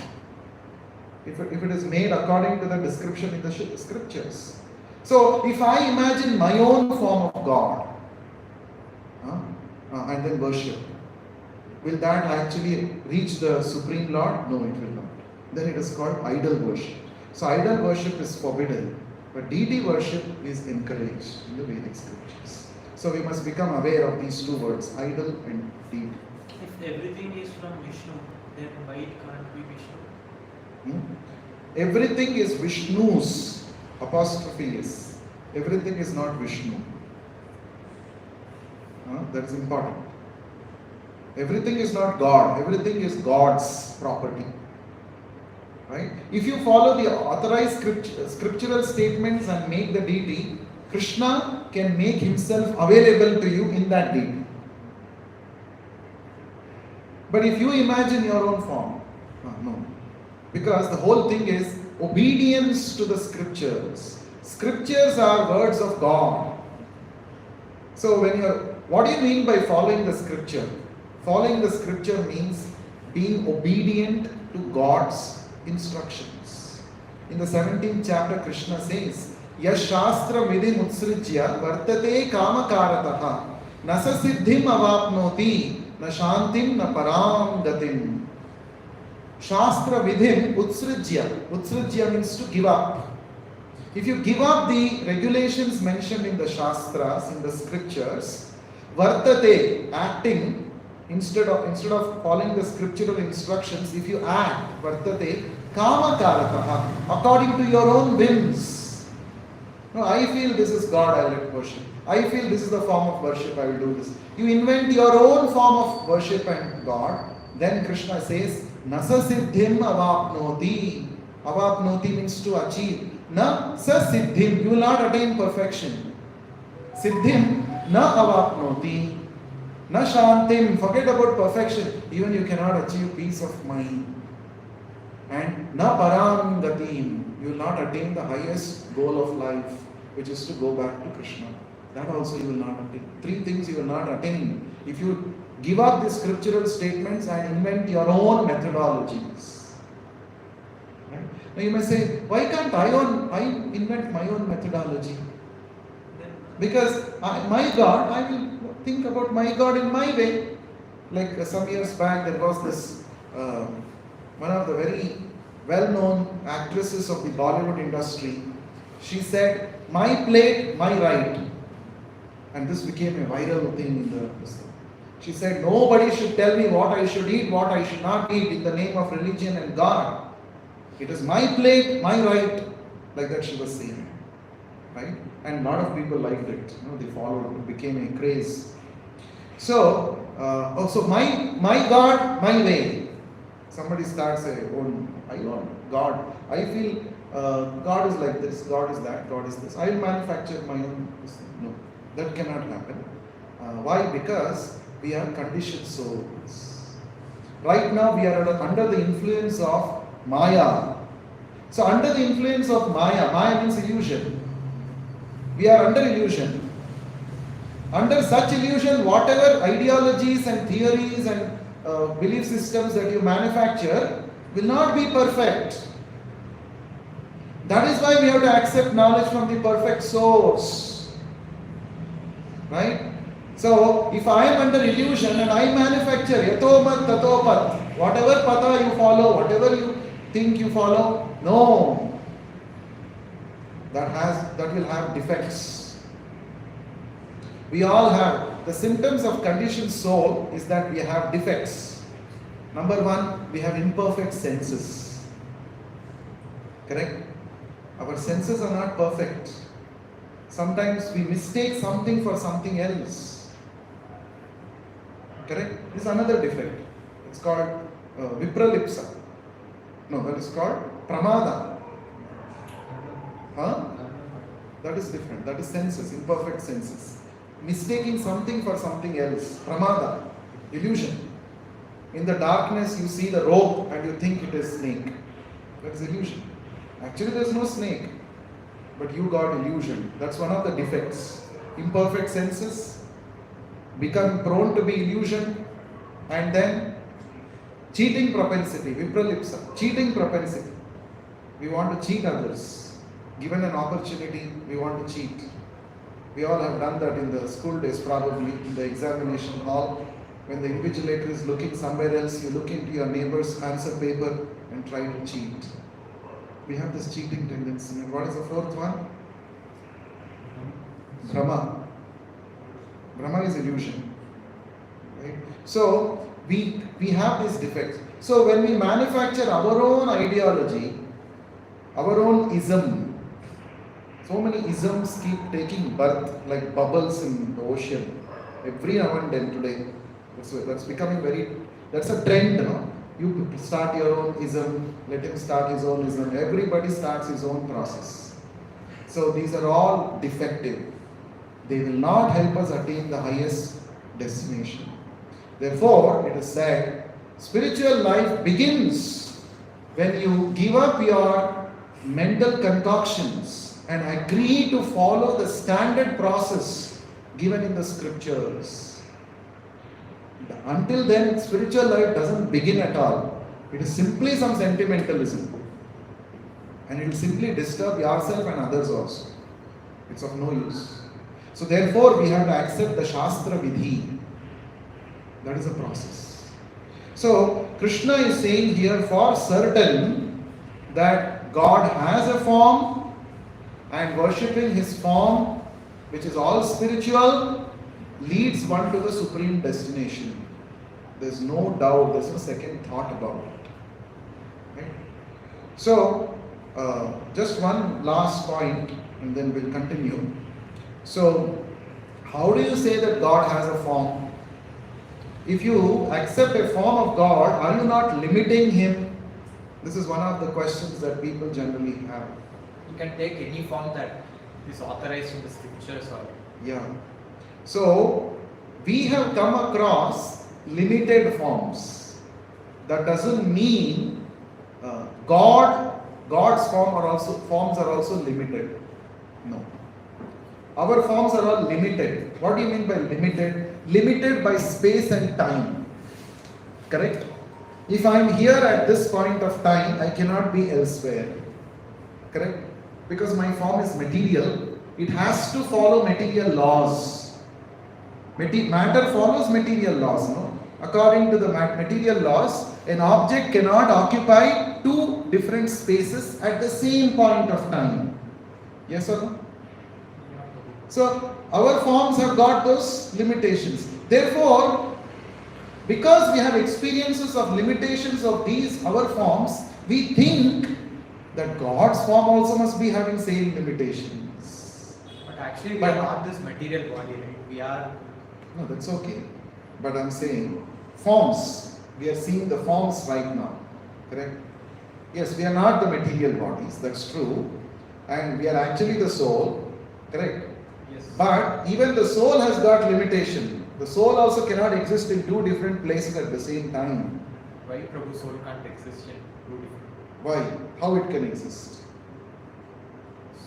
If it is made according to the description in the scriptures. So if I imagine my own form of God and then worship, will that actually reach the Supreme Lord? No, it will not. Then it is called idol worship. So idol worship is forbidden, but deity worship is encouraged in the Vedic scriptures. So we must become aware of these two words, idol and deity. If everything is from Vishnu, then why it can't be Vishnu? Everything is Vishnu's, apostrophe is. Everything is not Vishnu. That is important. Everything is not God. Everything is God's property. Right? If you follow the authorized scriptural statements and make the deity, Krishna can make himself available to you in that deity. But if you imagine your own form, no. Because the whole thing is obedience to the scriptures. Scriptures are words of God. So what do you mean by following the scripture? Following the scripture means being obedient to God's instructions. In the 17th chapter, Krishna says, Yash Shastra Vidhi Mutsrijya Vartate Kamakarataha Nasa Siddhim Avapnoti Na Shantim Na Param Gatim. Shastra Vidhim Utsrijya. Utsrijya means to give up. If you give up the regulations mentioned in the Shastras, in the scriptures, Vartate, acting, instead of following the scriptural instructions, if you act, Vartate, Kama Karataha, according to your own whims. No, I feel this is God, I will worship. I feel this is the form of worship, I will do this. You invent your own form of worship and God, then Krishna says, Nasa Siddhim Avapnoti. Avapnoti means to achieve. Na sa Siddhim, you will not attain perfection. Siddhim na avapnoti. Na Shantim, forget about perfection. Even you cannot achieve peace of mind. And na Param Gatim, you will not attain the highest goal of life, which is to go back to Krishna. That also you will not attain. Three things you will not attain if you give up the scriptural statements and invent your own methodologies. Right? Now you may say, why can't I invent my own methodology? Because my God, I will think about my God in my way. Like some years back, there was this, one of the very well-known actresses of the Bollywood industry. She said, my plate, my right. And this became a viral thing in the system. She said, nobody should tell me what I should eat, what I should not eat in the name of religion and God. It is my plate, my right. Like that she was saying. Right? And a lot of people liked it. They followed. It became a craze. So, also my God, my way. Somebody starts saying, oh, I want God. I feel God is like this, God is that, God is this. I will manufacture my own. No, that cannot happen. Why? Because we are conditioned souls. Right now we are under the influence of Maya. So under the influence of Maya means illusion. We are under illusion. Under such illusion, whatever ideologies and theories and belief systems that you manufacture, will not be perfect. That is why we have to accept knowledge from the perfect source. Right? So, if I am under illusion and I manufacture yatomat tatopat, whatever pata you follow, whatever you think you follow, no. That will have defects. We all have. The symptoms of conditioned soul is that we have defects. Number one, we have imperfect senses. Correct? Our senses are not perfect. Sometimes we mistake something for something else. Correct? This is another defect. It's called vipralipsa. No, that is called pramada. Huh? That is different. That is senses, imperfect senses. Mistaking something for something else. Pramada. Illusion. In the darkness you see the rope and you think it is snake. That is illusion. Actually there is no snake. But you got illusion. That's one of the defects. Imperfect senses become prone to be illusion, and then cheating propensity, vipralipsa, cheating propensity. We want to cheat others. Given an opportunity, we want to cheat. We all have done that in the school days, probably in the examination hall. When the invigilator is looking somewhere else, you look into your neighbor's answer paper and try to cheat. We have this cheating tendency. And what is the fourth one? Brahma. Brahma is illusion. Right? So, we have these defects. So, when we manufacture our own ideology, our own ism, so many isms keep taking birth like bubbles in the ocean. Every now and then today. That's becoming that's a trend, no? You start your own ism, let him start his own ism. Everybody starts his own process. So these are all defective. They will not help us attain the highest destination. Therefore, it is said, spiritual life begins when you give up your mental concoctions and agree to follow the standard process given in the scriptures. Until then, spiritual life doesn't begin at all. It is simply some sentimentalism. And it will simply disturb yourself and others also. It's of no use. So therefore, we have to accept the Shastra Vidhi. That is a process. So, Krishna is saying here for certain that God has a form, and worshipping his form, which is all spiritual, leads one to the supreme destination. There's no doubt, there's no second thought about it. Right? So, just one last point and then we'll continue. So, how do you say that God has a form? If you accept a form of God, are you not limiting him? This is one of the questions that people generally have. You can take any form that is authorized in the scriptures or... Yeah. So, we have come across limited forms. That doesn't mean God's forms are also limited. No. Our forms are all limited. What do you mean by limited? Limited by space and time. Correct? If I am here at this point of time, I cannot be elsewhere. Correct? Because my form is material, it has to follow material laws. Matter follows material laws, no? According to the material laws, an object cannot occupy two different spaces at the same point of time. Yes or no? So, our forms have got those limitations. Therefore, because we have experiences of limitations of these, our forms, we think that God's form also must be having same limitations. But actually we are not this material body, right? We are... No, that's okay. But I'm saying, forms, we are seeing the forms right now. Correct? Yes, we are not the material bodies, that's true. And we are actually the soul. Correct? Yes. But even the soul has got limitation. The soul also cannot exist in two different places at the same time. Why Prabhu soul can't exist in two different... Why? How it can exist?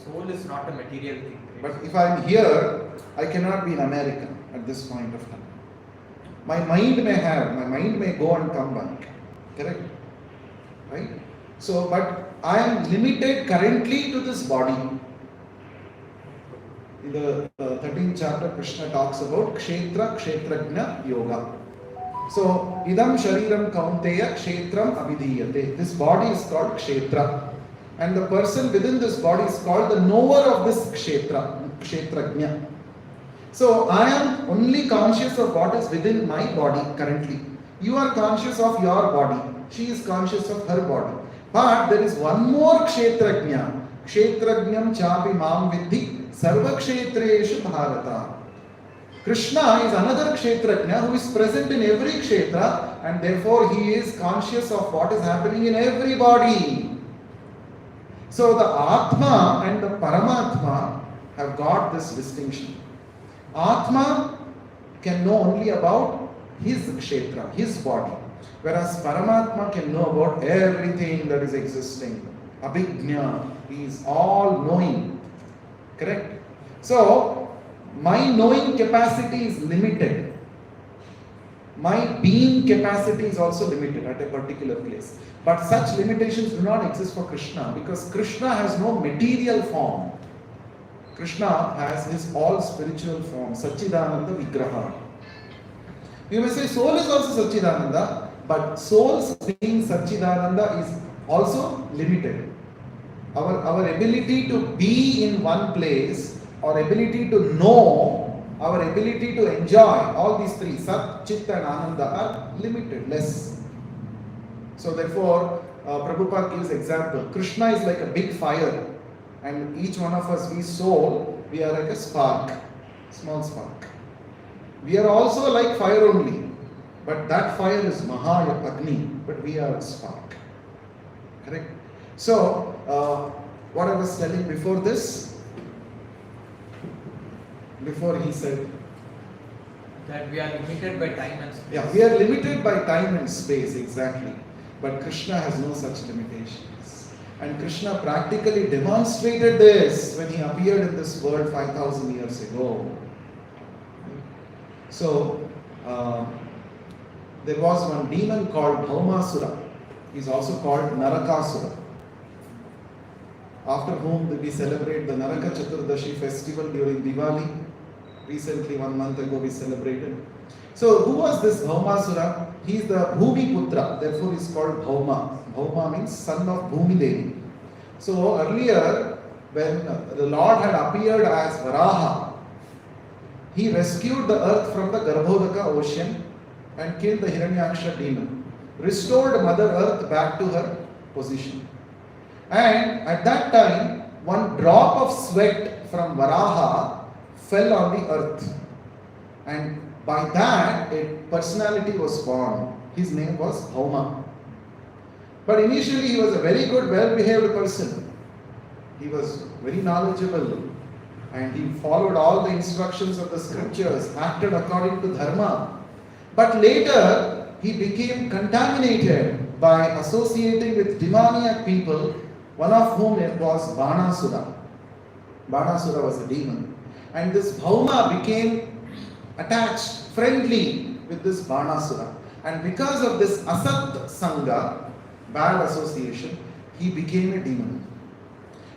Soul is not a material thing. Right? But if I am here, I cannot be in America at this point of time. My mind may go and come back. Correct? Right? So, but I am limited currently to this body. In the 13th chapter, Krishna talks about Kshetra Kshetrajna Yoga. So, idam shariram kaunteya kshetram abhidhiyate. This body is called kshetra. And the person within this body is called the knower of this kshetra, kshetrajna. So, I am only conscious of what is within my body currently. You are conscious of your body. She is conscious of her body. But there is one more kshetrajna. Kshetrajnam chapi mam vidhi sarva kshetreshu bharata. Krishna is another kshetrajna who is present in every kshetra, and therefore he is conscious of what is happening in every body. So the Atma and the Paramatma have got this distinction. Atma can know only about his kshetra, his body, whereas Paramatma can know about everything that is existing. Abhijna, he is all knowing. Correct? So, my knowing capacity is limited. My being capacity is also limited at a particular place. But such limitations do not exist for Krishna, because Krishna has no material form. Krishna has his all spiritual form, Satchidananda Vigraha. You may say soul is also Satchidananda, but soul's being Satchidananda is also limited. Our ability to be in one place, our ability to know, our ability to enjoy, all these three, Sat, Chit and Ananda, are limited, less. So therefore, Prabhupada gives example. Krishna is like a big fire, and each one of us, we soul, we are like a spark, small spark. We are also like fire only, but that fire is Maha Agni, but we are a spark. Correct? So, what I was telling before this, before he said that we are limited by time and space. Yeah, we are limited by time and space, exactly. But Krishna has no such limitations. And Krishna practically demonstrated this when he appeared in this world 5,000 years ago. So, there was one demon called Bhaumasura. He is also called Narakasura, after whom we celebrate the Naraka Chaturdashi festival during Diwali. Recently, 1 month ago, we celebrated. So, who was this Bhaumasura? He is the Bhumi Putra, therefore he is called Bhauma. Bhauma means son of Bhumi Devi. So, earlier, when the Lord had appeared as Varaha, he rescued the earth from the Garbhodaka ocean and killed the Hiranyaksha demon, restored Mother Earth back to her position. And at that time, one drop of sweat from Varaha fell on the earth. And by that, a personality was born. His name was Bhauma. But initially, he was a very good, well-behaved person. He was very knowledgeable. And he followed all the instructions of the scriptures, acted according to dharma. But later, he became contaminated by associating with demoniac people, one of whom it was Banasura. Banasura was a demon. And this Bhauma became attached, friendly with this Banasura. And because of this Asat Sangha, bad association, he became a demon.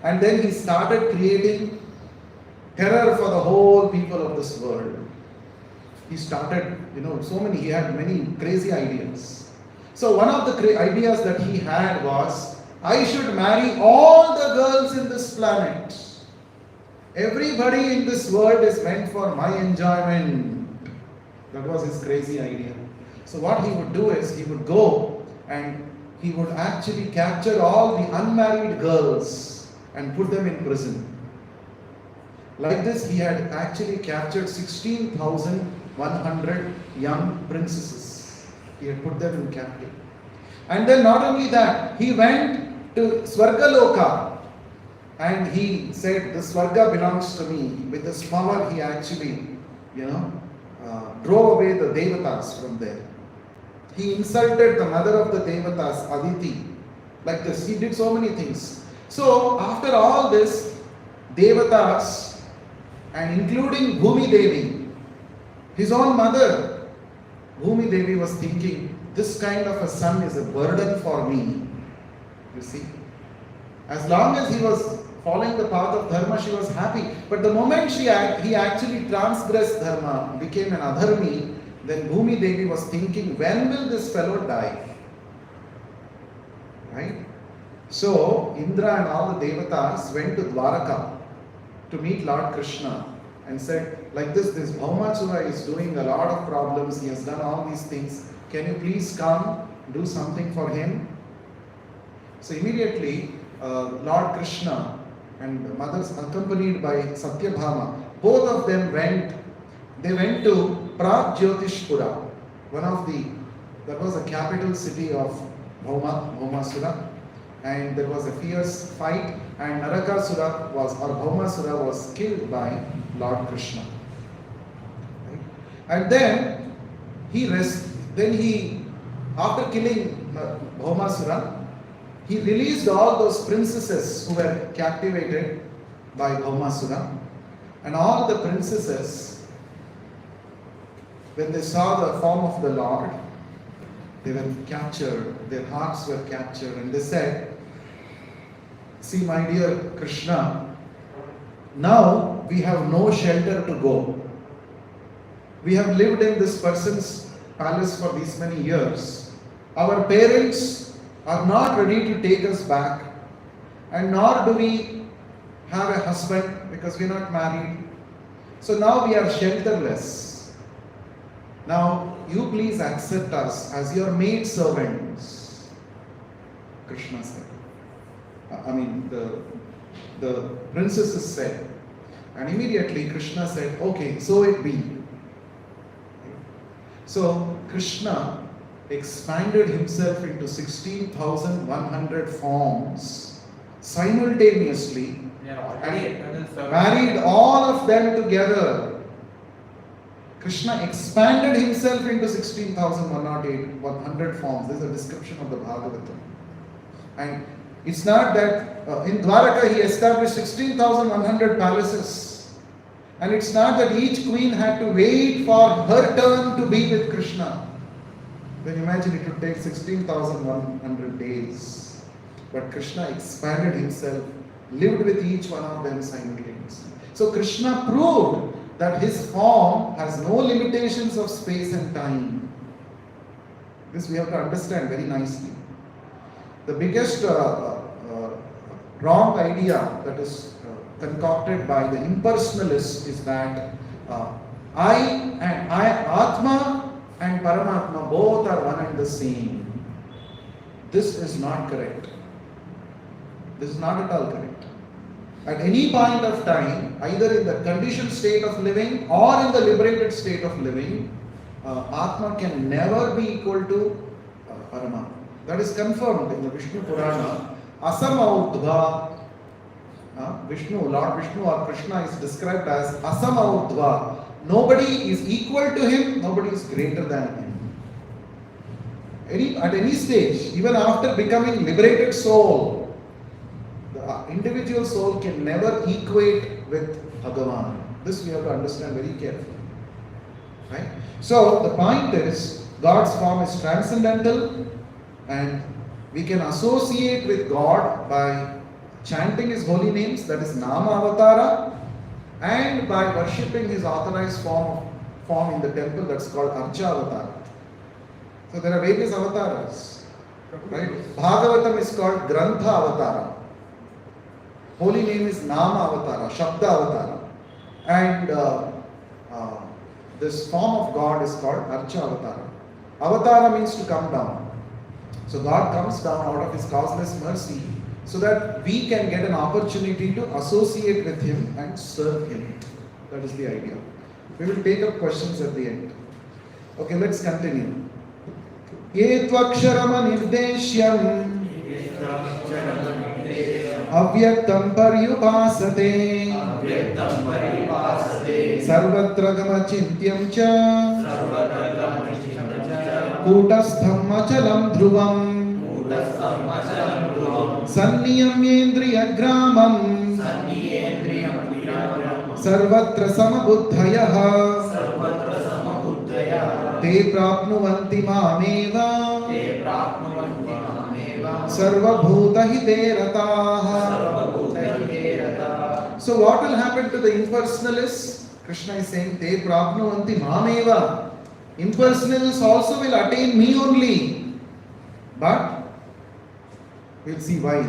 And then he started creating terror for the whole people of this world. He started, he had many crazy ideas. So one of the ideas that he had was, I should marry all the girls in this planet. Everybody in this world is meant for my enjoyment. That was his crazy idea. So what he would do is, he would go and he would actually capture all the unmarried girls and put them in prison. Like this, he had actually captured 16,100 young princesses. He had put them in captive. And then not only that, he went to Swargaloka and he said, the Swarga belongs to me. With this power, he actually, drove away the Devatas from there. He insulted the mother of the Devatas, Aditi. Like this, he did so many things. So, after all this, Devatas, and including Bhumi Devi, his own mother, Bhumi Devi was thinking, this kind of a son is a burden for me. You see? As long as he was following the path of dharma, she was happy. But the moment he actually transgressed dharma, became an adharmi, then Bhumi Devi was thinking, when will this fellow die? Right? So, Indra and all the devatas went to Dwaraka to meet Lord Krishna and said, like this Bhaumasura is doing a lot of problems, he has done all these things, can you please come, do something for him? So immediately, Lord Krishna and mothers accompanied by Satyabhama, both of them went to Pragjyotishpura, that was the capital city of Bhaumasura, and there was a fierce fight, and Narakasura Bhaumasura was killed by Lord Krishna. Right? And then after killing Bhaumasura, he released all those princesses who were captivated by Bhaumasura, and all the princesses, when they saw the form of the Lord, they were captured, their hearts were captured, and they said, see my dear Krishna, now we have no shelter to go. We have lived in this person's palace for these many years. Our parents are not ready to take us back, and nor do we have a husband because we are not married. So now we are shelterless. Now you please accept us as your maid servants, Krishna said. The princesses said. And immediately Krishna said, okay, so it be. So Krishna expanded himself into 16,100 forms simultaneously and married all of them together. Krishna expanded himself into 16,100 forms. This is a description of the Bhagavatam. And it's not that in Dwaraka he established 16,100 palaces. And it's not that each queen had to wait for her turn to be with Krishna. Then imagine it would take 16,100 days. But Krishna expanded himself, lived with each one of them simultaneously. So Krishna proved that his form has no limitations of space and time. This we have to understand very nicely. The biggest wrong idea that is concocted by the impersonalists is that Atma and Paramatma both are one and the same. This is not correct. This is not at all correct. At any point of time, either in the conditioned state of living or in the liberated state of living, Atma can never be equal to Paramatma. That is confirmed in the Vishnu Purana. Asamaudva. Lord Vishnu or Krishna is described as Asamaudva. Nobody is equal to him, nobody is greater than him. At any stage, even after becoming liberated soul, the individual soul can never equate with Bhagavan. This we have to understand very carefully. Right? So the point is, God's form is transcendental, and we can associate with God by chanting his holy names, that is Nama Avatara, and by worshipping his authorized form in the temple, that's called Archa Avatara. So there are various avatars. Right? Bhagavatam is called Grantha Avatara. Holy name is Nama Avatara, Shabda Avatara. And this form of God is called Archa Avatara. Avatara means to come down. So God comes down out of his causeless mercy so that we can get an opportunity to associate with him and serve him. That is the idea. We will take up questions at the end. Okay, let's continue. Etvaksharama nirdeshyam avyaktam paryupasate sarvatra gamachintyam cha Kutastham achalam dhruvam Sanniyamyendriya gramam Sarvatra samabuddhayah Te prapnuvanti mameva Sarvabhuta hite rataha. So what will happen to the impersonalists? Krishna is saying, Te prapnuvanti mameva. Impersonalists also will attain me only. But we'll see why.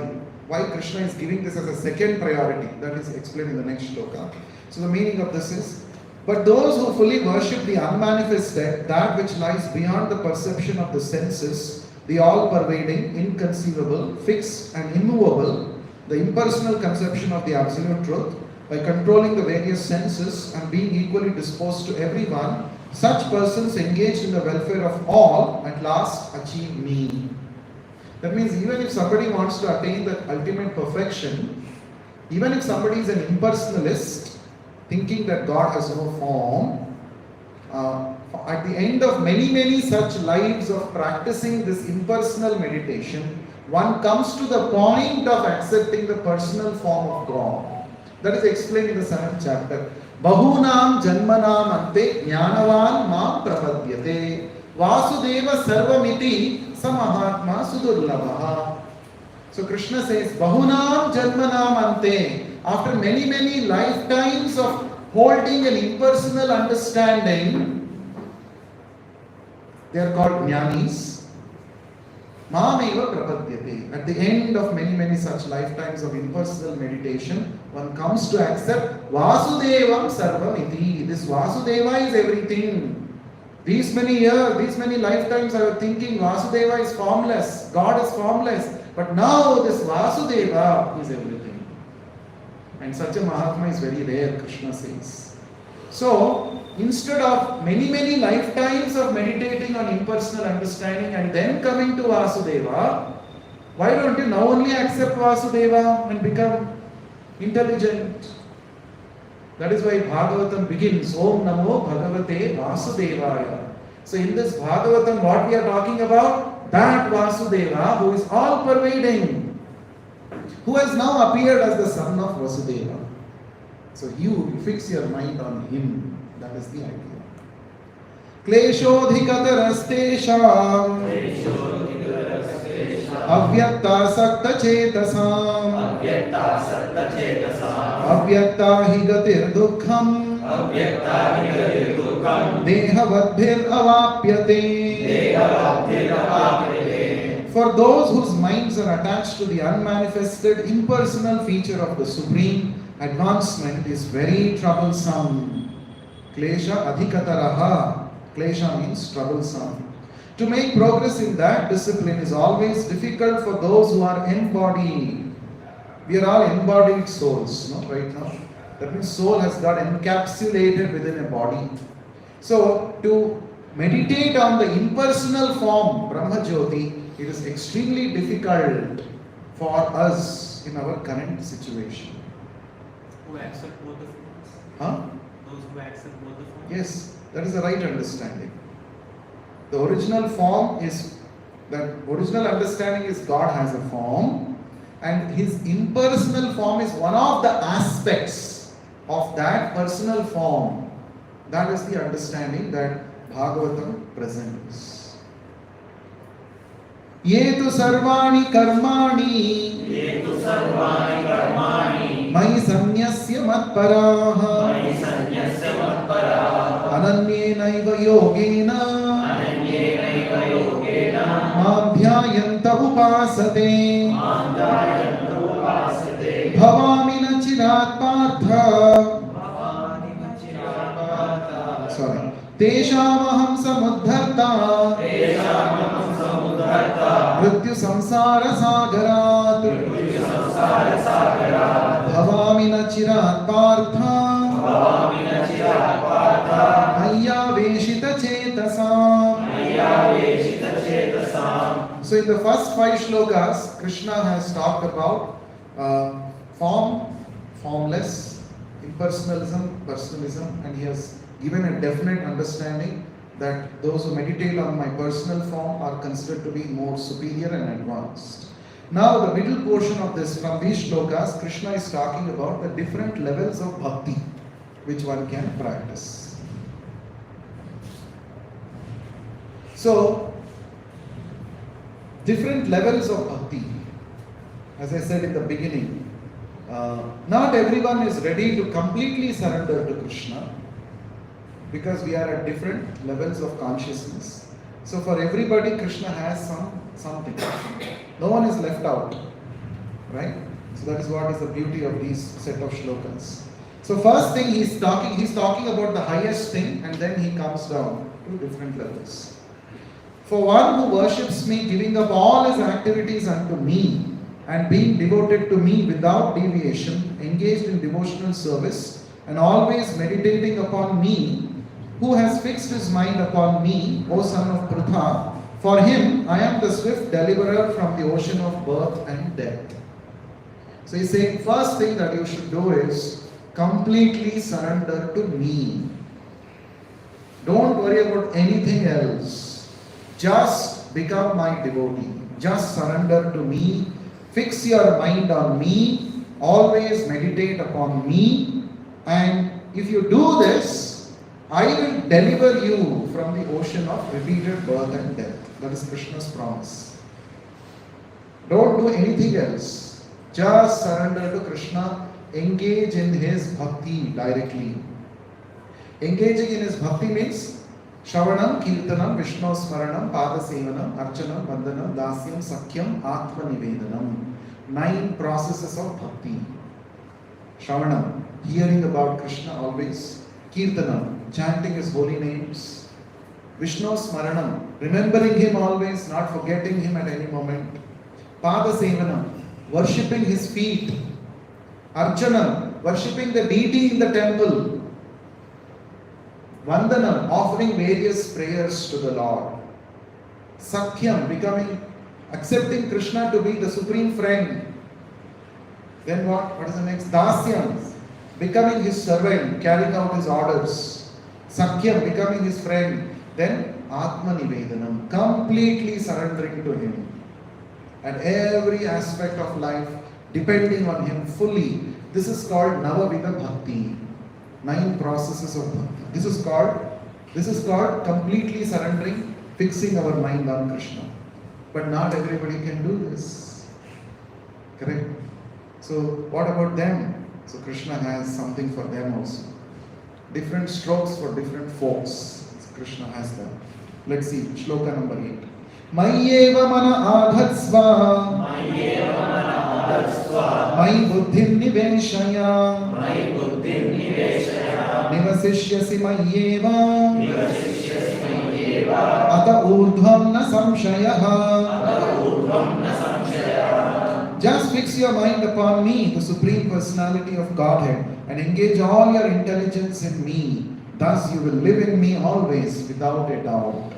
Why Krishna is giving this as a second priority. That is explained in the next shloka. So the meaning of this is, but those who fully worship the unmanifested, that which lies beyond the perception of the senses, the all-pervading, inconceivable, fixed and immovable, the impersonal conception of the absolute truth, by controlling the various senses and being equally disposed to everyone, such persons engaged in the welfare of all at last achieve me. That means even if somebody wants to attain that ultimate perfection, even if somebody is an impersonalist, thinking that God has no form, at the end of many such lives of practicing this impersonal meditation, one comes to the point of accepting the personal form of God. That is explained in the 7th chapter. Bahunam janmanam ante jnanavan mam prapadyate vasudeva sarvamiti samahatma sudurlabha. So Krishna says, Bahunam janmanam ante. After many lifetimes of holding an impersonal understanding, they are called jnanis. Mameva prapadyate. At the end of many such lifetimes of impersonal meditation, one comes to accept Vasudevam Sarvamiti. This Vasudeva is everything. These many years, these many lifetimes I was thinking Vasudeva is formless, God is formless. But now this Vasudeva is everything. And such a Mahatma is very rare, Krishna says. So, instead of many lifetimes of meditating on impersonal understanding and then coming to Vasudeva, why don't you now only accept Vasudeva and become intelligent? That is why Bhagavatam begins, Om Namo Bhagavate Vasudevaya. So in this Bhagavatam, what we are talking about? That Vasudeva who is all pervading, who has now appeared as the son of Vasudeva. So you fix your mind on him. That is the idea. Kleshodhikatarastesham avyakta sakta chetasam avyakta higatir dukkham dehavadbhir avapyate. For those whose minds are attached to the unmanifested impersonal feature of the Supreme, advancement is very troublesome. Klesha adhikataraha. Klesha means troublesome. To make progress in that discipline is always difficult for those who are embodied. We are all embodied souls, no, right now. That means soul has got encapsulated within a body. So to meditate on the impersonal form, Brahma Jyoti, it is extremely difficult for us in our current situation. Who accept both the forms? Huh? Those who accept both the forms? Yes, that is the right understanding. The original form is, that original understanding is God has a form, and his impersonal form is one of the aspects of that personal form. That is the understanding that Bhagavatam presents. Ye tu sarvani karmani Mai sanyasya matparaha Ananyenaiva yogena Madhyayanta upasate Bhavami na chirat partha Sorry Teshamaham samudharta Mrityu samsara sagarat Bhavami na chirat partha Maya veshita chetasam. So in the first 5 shlokas, Krishna has talked about form, formless, impersonalism, personalism, and he has given a definite understanding that those who meditate on my personal form are considered to be more superior and advanced. Now the middle portion of this, from these shlokas, Krishna is talking about the different levels of bhakti which one can practice. So different levels of bhakti. As I said in the beginning, not everyone is ready to completely surrender to Krishna because we are at different levels of consciousness. So for everybody, Krishna has something. No one is left out, right? So that is what is the beauty of these set of shlokas. So first thing he's talking about the highest thing, and then he comes down to different levels. For one who worships me, giving up all his activities unto me, and being devoted to me without deviation, engaged in devotional service, and always meditating upon me, who has fixed his mind upon me, O son of Pritha, for him I am the swift deliverer from the ocean of birth and death. So he's saying, first thing that you should do is completely surrender to me. Don't worry about anything else. Just become my devotee. Just surrender to me. Fix your mind on me. Always meditate upon me. And if you do this, I will deliver you from the ocean of repeated birth and death. That is Krishna's promise. Don't do anything else. Just surrender to Krishna. Engage in his bhakti directly. Engaging in his bhakti means Shravanam, Kirtanam, Vishnu Smaranam, Padasevanam, Archanam, Vandanam, Dasyam, Sakyam, Atma Nivedanam. 9 processes of bhakti. Shravanam, hearing about Krishna always. Kirtanam, chanting his holy names. Vishnu Smaranam, remembering him always, not forgetting him at any moment. Padasevanam, worshipping his feet. Archanam, worshipping the deity in the temple. Vandanam, offering various prayers to the Lord. Sakyam, accepting Krishna to be the supreme friend. Then what? What is the next? Dasyam, becoming his servant, carrying out his orders. Sakyam, becoming his friend. Then Atma Nivedanam, completely surrendering to him. And every aspect of life, depending on him fully. This is called Navavida Bhakti. 9 processes of bhakti. This is called completely surrendering, fixing our mind on Krishna. But not everybody can do this. Correct? So what about them? So Krishna has something for them also. Different strokes for different folks. Krishna has them. Let's see, shloka number 8. Mayyeva mana adhatsva. Mayi buddhim niveshaya. Nivasishyasi mayyeva. Ata urdhvam na samshayaha. Just fix your mind upon me, the Supreme Personality of Godhead, and engage all your intelligence in me. Thus you will live in me always without a doubt.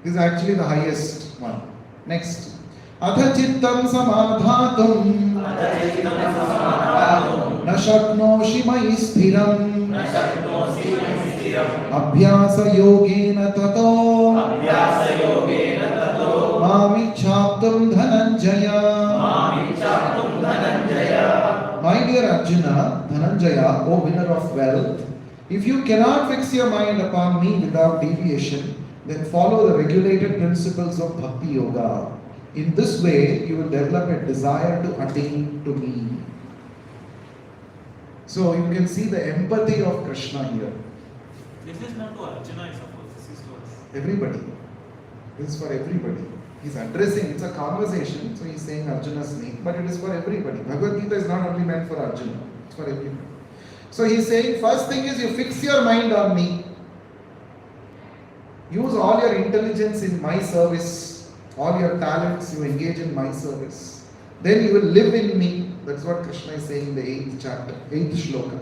This is actually the highest one. Next. Atha chittam samadhatum na shaknoshi mayi sthiram abhyasa yogena tato mamichhaptum dhananjaya. My dear Arjuna, Dhananjaya, O winner of wealth, if you cannot fix your mind upon me without deviation, then follow the regulated principles of Bhakti Yoga. In this way, you will develop a desire to attain to me. So you can see the empathy of Krishna here. This is not to Arjuna, I suppose. This is to us. Everybody. This is for everybody. He's addressing, it's a conversation, so he's saying Arjuna's name, but it is for everybody. Bhagavad Gita is not only meant for Arjuna, it's for everybody. So he's saying, first thing is you fix your mind on me. Use all your intelligence in my service. All your talents you engage in my service. Then you will live in me. That's what Krishna is saying in the 8th chapter, 8th shloka.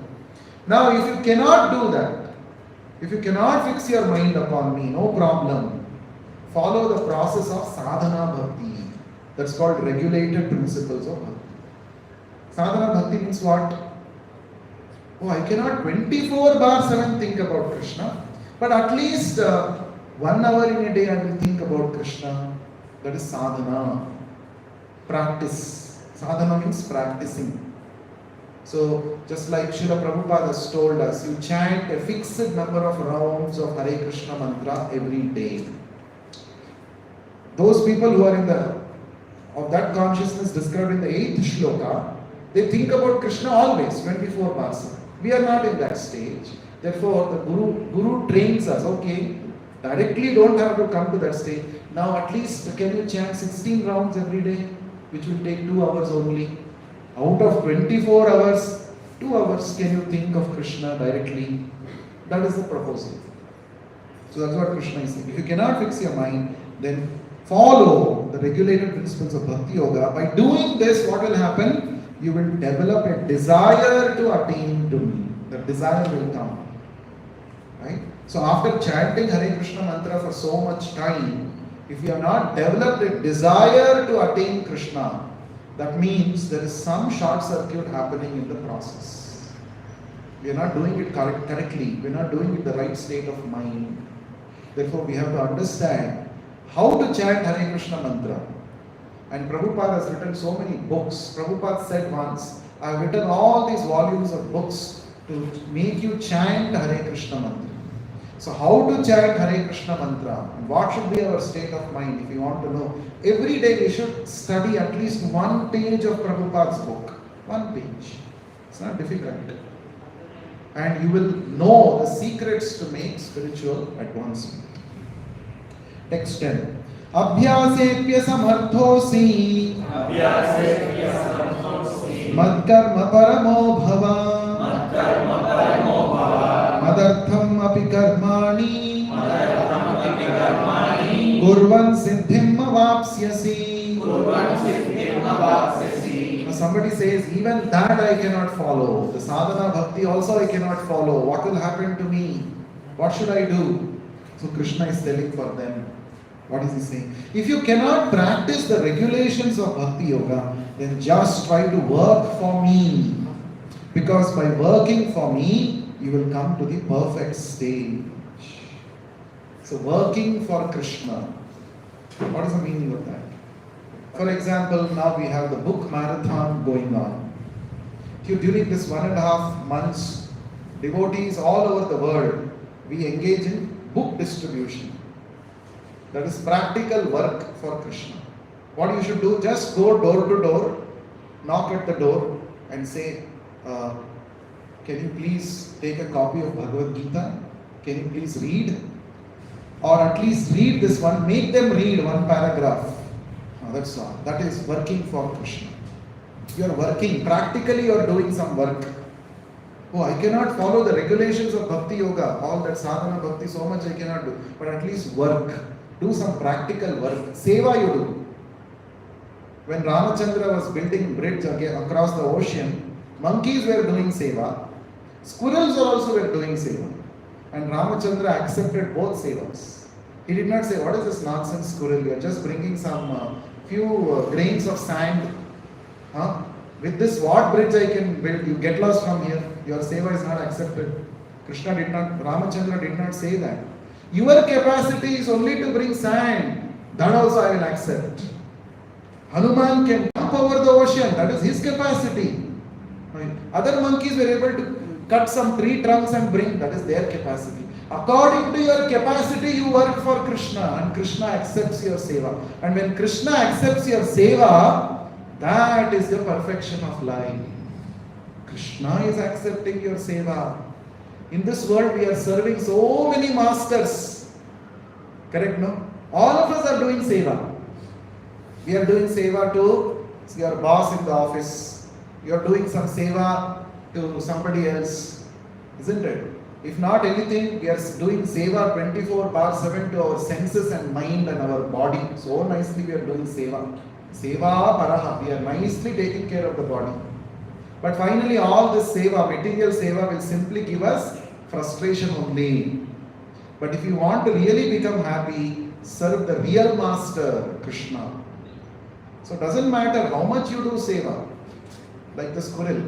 Now if you cannot do that, if you cannot fix your mind upon me, no problem. Follow the process of sadhana bhakti. That's called regulated principles of bhakti. Sadhana bhakti means what? Oh, I cannot 24/7 think about Krishna, but at least 1 hour in a day I will think about Krishna. That is sadhana. Practice. Sadhana means practicing. So, just like Srila Prabhupada has told us, you chant a fixed number of rounds of Hare Krishna mantra every day. Those people who are in the of that consciousness described in the 8th shloka, they think about Krishna always, 24 bars. We are not in that stage. Therefore, the Guru trains us, okay, directly don't have to come to that stage. Now at least can you chant 16 rounds every day, which will take 2 hours only. Out of 24 hours, 2 hours can you think of Krishna directly. That is the proposal. So that's what Krishna is saying. If you cannot fix your mind, then follow the regulated principles of Bhakti Yoga. By doing this, what will happen? You will develop a desire to attain to me. The desire will come. Right? So after chanting Hare Krishna mantra for so much time, if you have not developed a desire to attain Krishna, that means there is some short circuit happening in the process. We are not doing it correctly. We are not doing it the right state of mind. Therefore, we have to understand how to chant Hare Krishna mantra. And Prabhupada has written so many books. Prabhupada said once, I have written all these volumes of books to make you chant Hare Krishna mantra. So how to chant Hare Krishna mantra? And what should be our state of mind if you want to know? Every day we should study at least one page of Prabhupada's book. One page. It's not difficult. And you will know the secrets to make spiritual advancement. Text 10. Abhyasepya samarthosi madkarma paramo bhava madartham api karmani kurvan siddhim avapsyasi. Now somebody says, even that I cannot follow. The sadhana bhakti also I cannot follow. What will happen to me? What should I do? So Krishna is telling for them. What is he saying? If you cannot practice the regulations of Bhakti Yoga, then just try to work for me. Because by working for me, you will come to the perfect stage. So working for Krishna. What is the meaning of that? For example, now we have the book marathon going on. During this 1.5 months, devotees all over the world, we engage in book distribution. That is practical work for Krishna. What you should do, just go door to door, knock at the door and say, can you please take a copy of Bhagavad Gita? Can you please read? Or at least read this one, make them read one paragraph. That's all. That is working for Krishna. You are working, practically you are doing some work. Oh, I cannot follow the regulations of Bhakti Yoga, all that sadhana bhakti, so much I cannot do. But at least work. Do some practical work. Seva you do. When Ramachandra was building bridge across the ocean, monkeys were doing seva. Squirrels also were doing seva. And Ramachandra accepted both sevas. He did not say, what is this nonsense squirrel? You are just bringing some few grains of sand. With this what bridge I can build? You get lost from here. Your seva is not accepted. Ramachandra did not say that. Your capacity is only to bring sand. That also I will accept. Hanuman can jump over the ocean. That is his capacity. Other monkeys were able to cut some tree trunks and bring. That is their capacity. According to your capacity, you work for Krishna, and Krishna accepts your seva. And when Krishna accepts your seva, that is the perfection of life. Krishna is accepting your seva. In this world, we are serving so many masters. Correct, no? All of us are doing seva. We are doing seva to your boss in the office. You are doing some seva to somebody else. Isn't it? If not anything, we are doing seva 24/7 to our senses and mind and our body. So nicely we are doing seva. Seva paraha. We are nicely taking care of the body. But finally all this seva, material seva, will simply give us frustration only. But if you want to really become happy, serve the real master, Krishna. So it doesn't matter how much you do seva, like the squirrel.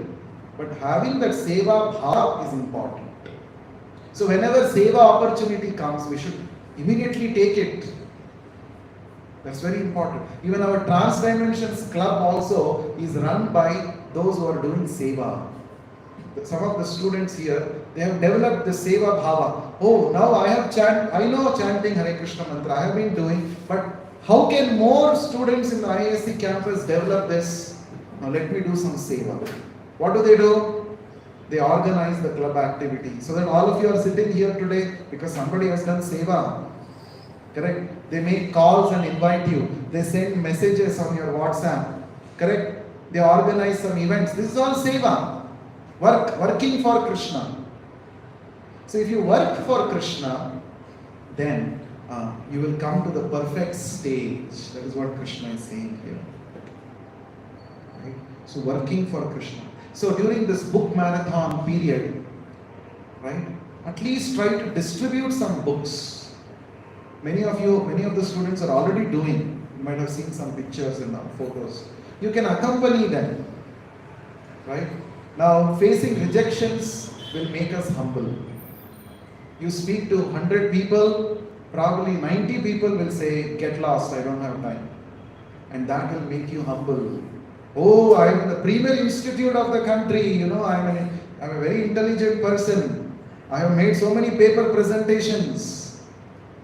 But having that seva bhava is important. So whenever seva opportunity comes, we should immediately take it. That's very important. Even our Transdimensions club also is run by those who are doing seva. Some of the students here, they have developed the seva bhava. Oh, now I know chanting Hare Krishna mantra, I have been doing, but How can more students in the ISC campus develop this? Now let me do some seva. What do? They organize the club activity. So that all of you are sitting here today because somebody has done seva. Correct? They make calls and invite you. They send messages on your WhatsApp. Correct? They organize some events. This is all seva. Working for Krishna. So if you work for Krishna, then you will come to the perfect stage. That is what Krishna is saying here. Right? So working for Krishna. So during this book marathon period, right, at least try to distribute some books. Many of the students are already doing. You might have seen some pictures and photos. You can accompany them. Right? Now, facing rejections will make us humble. You speak to 100 people, probably 90 people will say, get lost, I don't have time. And that will make you humble. Oh, I am in the premier institute of the country, I'm a very intelligent person. I have made so many paper presentations.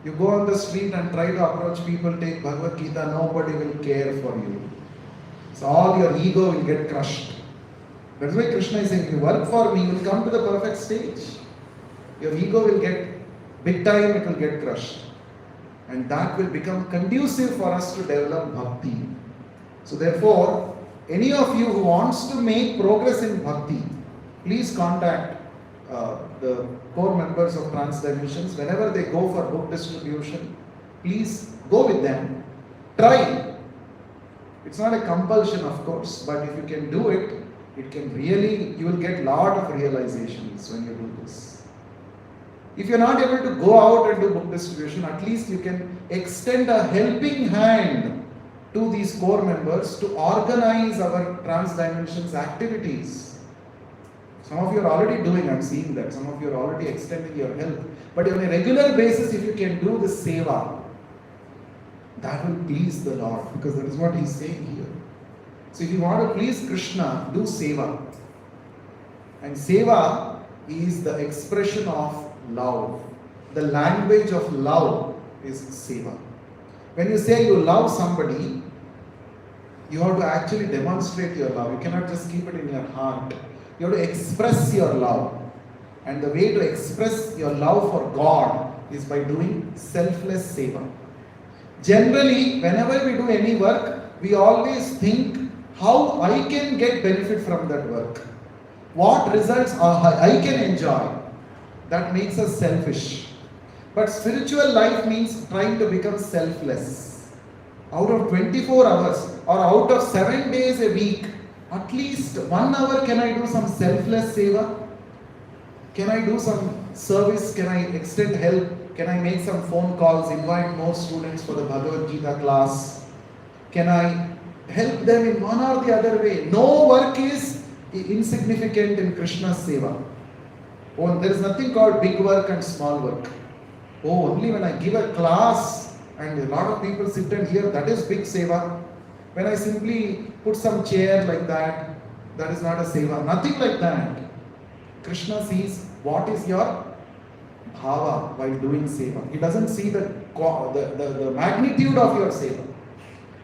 You go on the street and try to approach people, take Bhagavad Gita, nobody will care for you. So all your ego will get crushed. That's why Krishna is saying, if you work for me, you will come to the perfect stage. Your ego will get, big time it will get crushed. And that will become conducive for us to develop bhakti. So therefore, any of you who wants to make progress in bhakti, please contact the core members of Transdimensions. Whenever they go for book distribution, please go with them. Try. It's not a compulsion, of course, but if you can do it, it can really, you will get lot of realizations when you do this. If you're not able to go out and do book distribution, at least you can extend a helping hand to these core members to organize our Transdimensions activities. Some of you are already doing, I'm seeing that. Some of you are already extending your help. But on a regular basis, if you can do this seva, that will please the Lord, because that is what he's saying here. So if you want to please Krishna, do seva. And seva is the expression of love. The language of love is seva. When you say you love somebody, you have to actually demonstrate your love. You cannot just keep it in your heart. You have to express your love. And the way to express your love for God is by doing selfless seva. Generally, whenever we do any work, we always think how I can get benefit from that work. What results I can enjoy. That makes us selfish. But spiritual life means trying to become selfless. Out of 24 hours or out of 7 days a week, at least 1 hour can I do some selfless seva? Can I do some service? Can I extend help? Can I make some phone calls, invite more students for the Bhagavad Gita class? Can I help them in one or the other way? No work is insignificant in Krishna's seva. Oh, there is nothing called big work and small work. Oh, only when I give a class and a lot of people sit and hear, that is big seva. When I simply put some chair like that, that is not a seva. Nothing like that. Krishna sees what is your bhava while doing seva. He doesn't see the magnitude of your seva.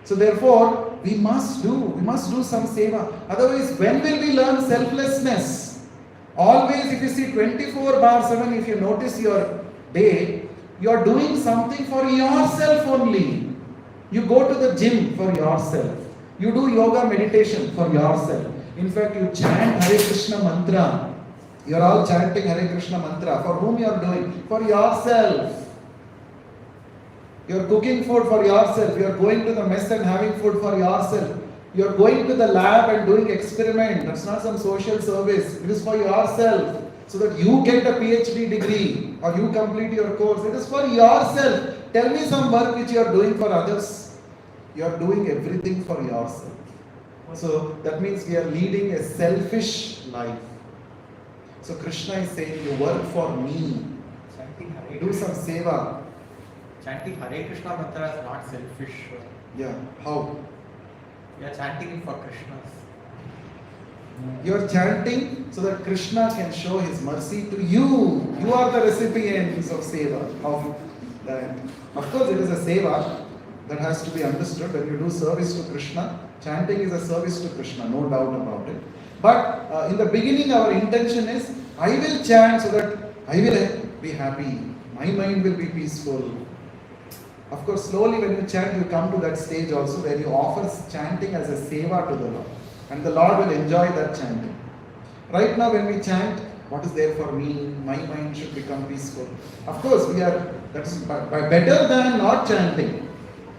So therefore, we must do some seva. Otherwise, when will we learn selflessness? Always, if you see 24/7, if you notice your day, you are doing something for yourself only. You go to the gym for yourself. You do yoga meditation for yourself. In fact, you chant Hare Krishna mantra. You are all chanting Hare Krishna mantra. For whom you are doing? For yourself. You are cooking food for yourself. You are going to the mess and having food for yourself. You are going to the lab and doing experiment. That's not some social service. It is for yourself. So that you get a PhD degree or you complete your course. It is for yourself. Tell me some work which you are doing for others. You are doing everything for yourself. So that means we are leading a selfish life. So Krishna is saying, you work for me. Do some seva. Chanting Hare Krishna mantra is not selfish. Yeah, how? We are chanting it for Krishna's. You are chanting so that Krishna can show his mercy to you. You are the recipients of seva. Of that. Of course, it is a seva, That has to be understood. When you do service to Krishna, chanting is a service to Krishna, no doubt about it. But in the beginning, our intention is, I will chant so that I will be happy. My mind will be peaceful. Of course, slowly when you chant, you come to that stage also where you offer chanting as a seva to the Lord. And the Lord will enjoy that chanting. Right now when we chant, what is there for me? My mind should become peaceful. Of course, that's better than not chanting.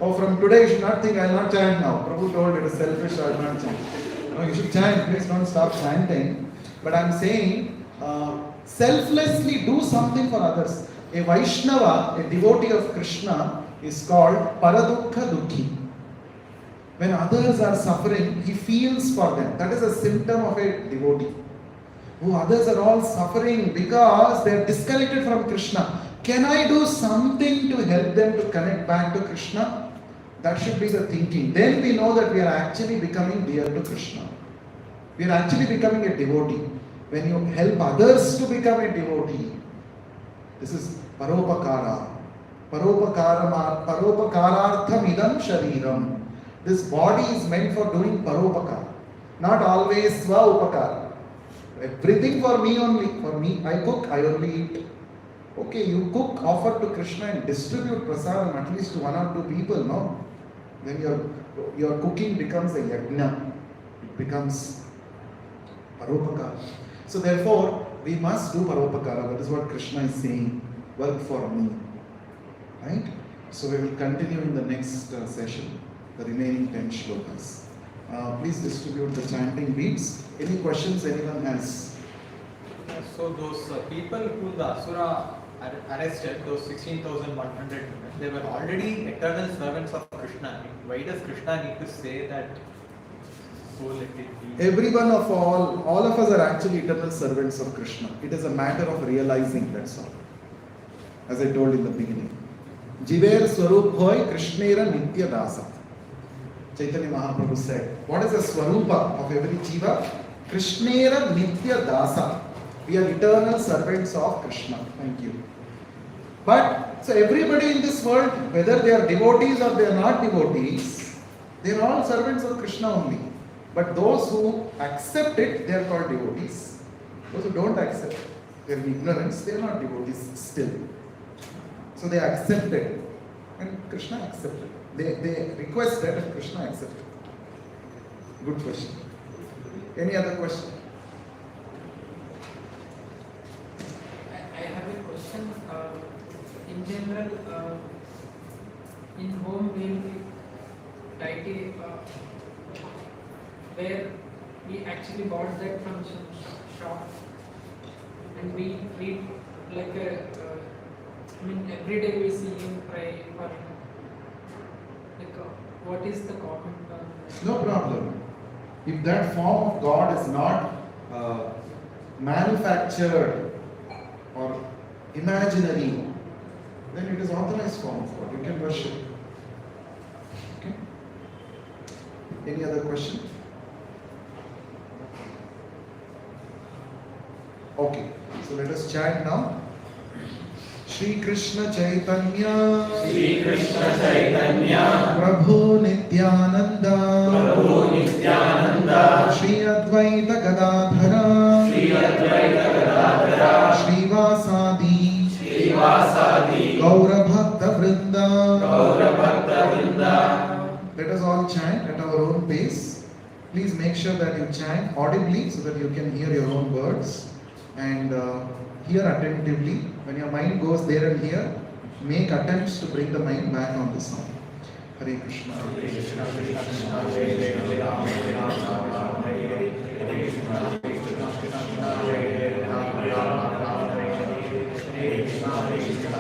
Oh, from today you should not think I will not chant now. Prabhu told it is selfish, I will not chant. No, you should chant, please don't stop chanting. But I am saying, selflessly do something for others. A Vaishnava, a devotee of Krishna, is called Paradukha Dukhi. When others are suffering, he feels for them. That is a symptom of a devotee. Others are all suffering because they are disconnected from Krishna. Can I do something to help them to connect back to Krishna? That should be the thinking. Then we know that we are actually becoming dear to Krishna. We are actually becoming a devotee. When you help others to become a devotee, this is paropakara. Paropakarartham idam shariram. This body is meant for doing paropakara, not always swa upakara. Everything for me only. For me, I cook, I only eat. Okay, you cook, offer to Krishna and distribute prasadam at least to 1 or 2 people, no? Then your cooking becomes a yajna. It becomes paropakara. So therefore, we must do paropakara. That is what Krishna is saying. Work for me. Right? So we will continue in the next session, the remaining 10 shlokas. Please distribute the chanting beads. Any questions anyone has? So those people who the Asura arrested, those 16,100, they were already eternal servants of Krishna. Why does Krishna need to say that? So let it be. Everyone of all of us are actually eternal servants of Krishna. It is a matter of realizing, that's all. As I told in the beginning. Jiver Swarup Hoy Krishnera Nitya Dasat. Chaitanya Mahaprabhu said, what is the Swarupa of every Jiva? Krishnera Nitya Dasa. We are eternal servants of Krishna. Thank you. But, so everybody in this world, whether they are devotees or they are not devotees, they are all servants of Krishna only. But those who accept it, they are called devotees. Those who don't accept, they are in ignorance, they are not devotees still. So they accepted, and Krishna accepted. They requested and Krishna accepted. Good question. Any other question? I have a question. In general, in home we deity where we actually bought that from some shop, and we treat like a. Every day we see him pray for him. What is the comment on that? No problem. If that form of God is not manufactured or imaginary, then it is authorized form of God. You can worship. Okay? Any other question? Okay. So let us chant now. Shri Krishna Chaitanya Prabhu Nityananda Shri Advaita Gadadhara Shri Vasadi Gaura Bhakta Vrinda. Let us all chant at our own pace. Please make sure that you chant audibly so that you can hear your own words, and hear attentively. When your mind goes there and here, make attempts to bring the mind back on the song. Hare Krishna. Hare Krishna. Krishna Krishna. Hare Hare. Hare Rama. Hare Rama. Hare Hare. Hare Krishna. Hare Krishna. Krishna Hare Hare. Hare Rama. Hare Rama. Hare Hare. Hare Krishna. Hare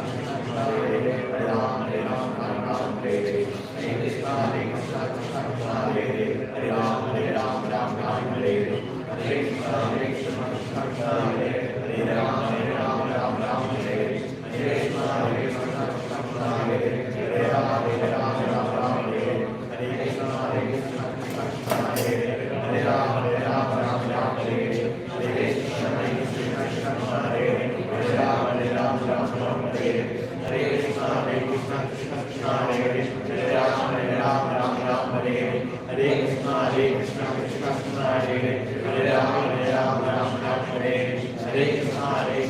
Krishna. Krishna Hare Hare. Hare Rama. Hare Rama. Hare Hare. Hare Krishna. Hare Krishna. Krishna Hare Hare. Hare Rama. Hare Rama. Hare Hare. Hare Krishna. Hare Krishna. Krishna Hare Hare. Hare Rama. Hare Rama. Hare Hare. Hare Krishna. Hare Krishna. Krishna Hare Hare. Hare Rama. Hare Rama. Hare Hare. Hare Krishna. Hare Krishna. Krishna Hare Hare. Hare Rama. Hare Rama. Hare Hare. Hare Krishna. Hare Hare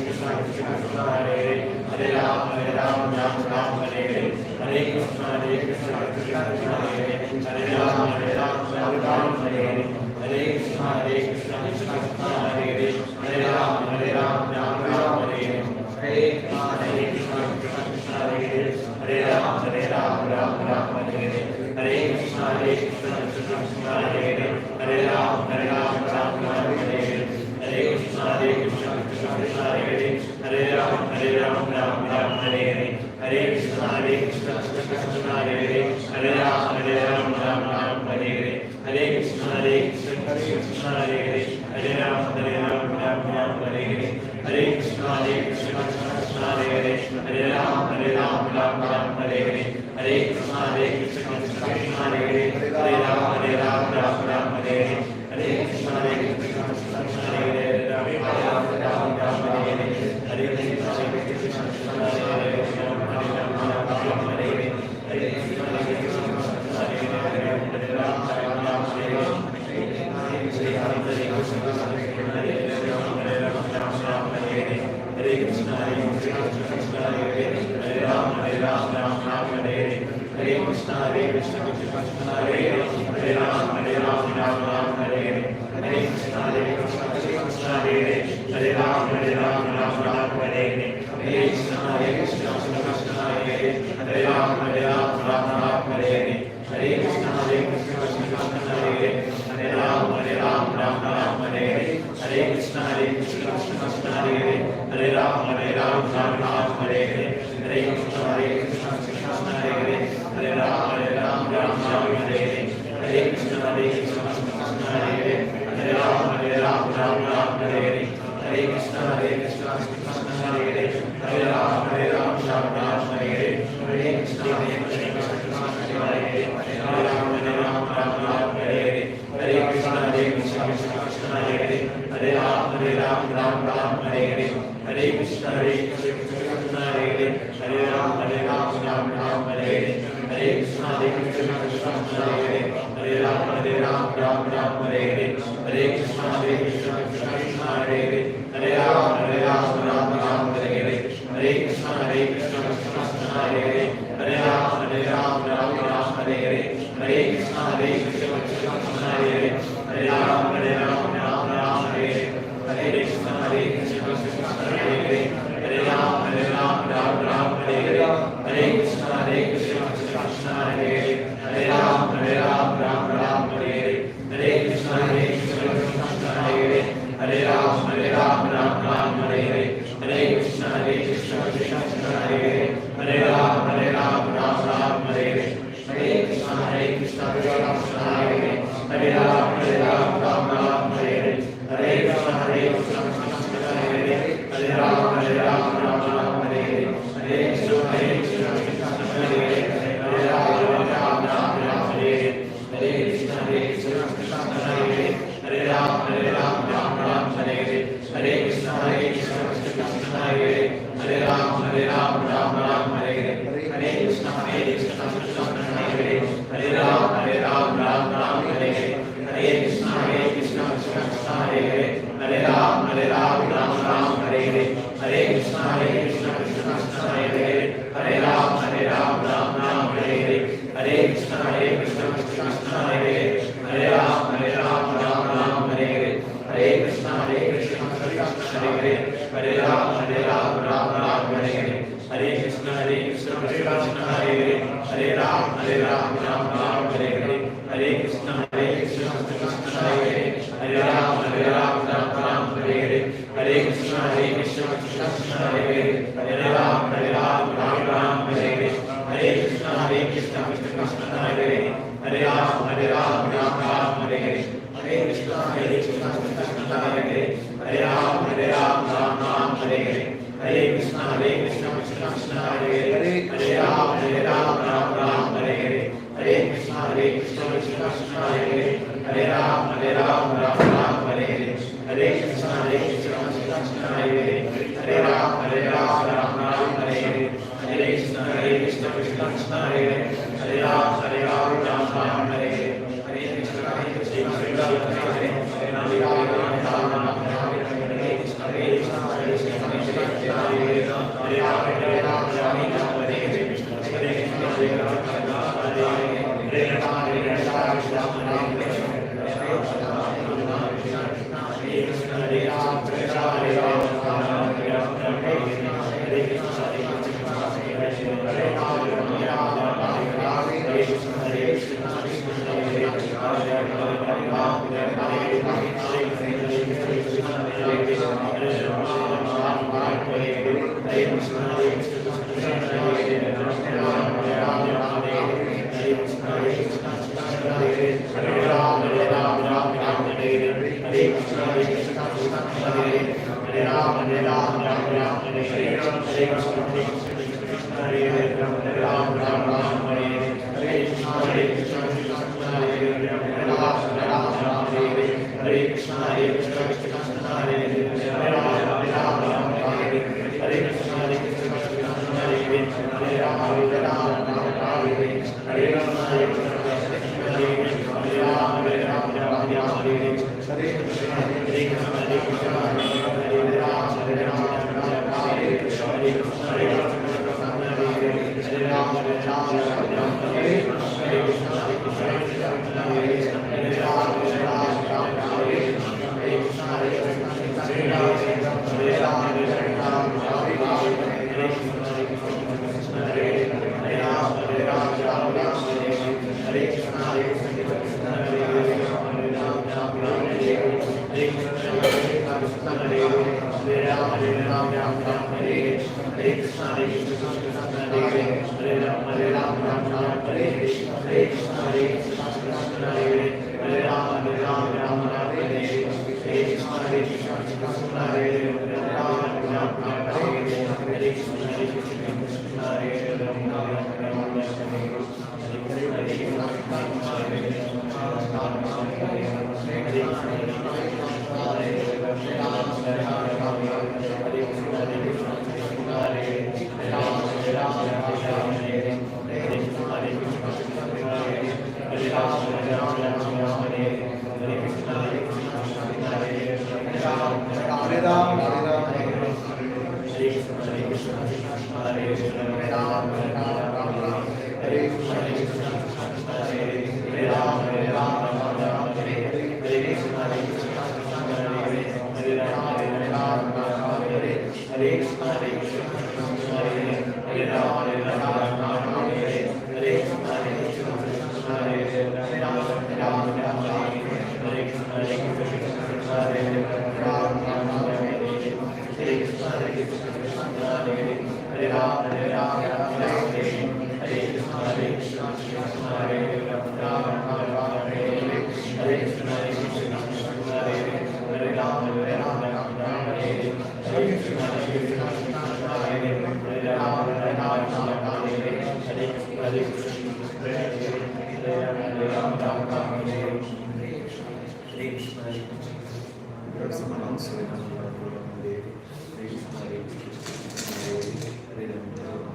Krishna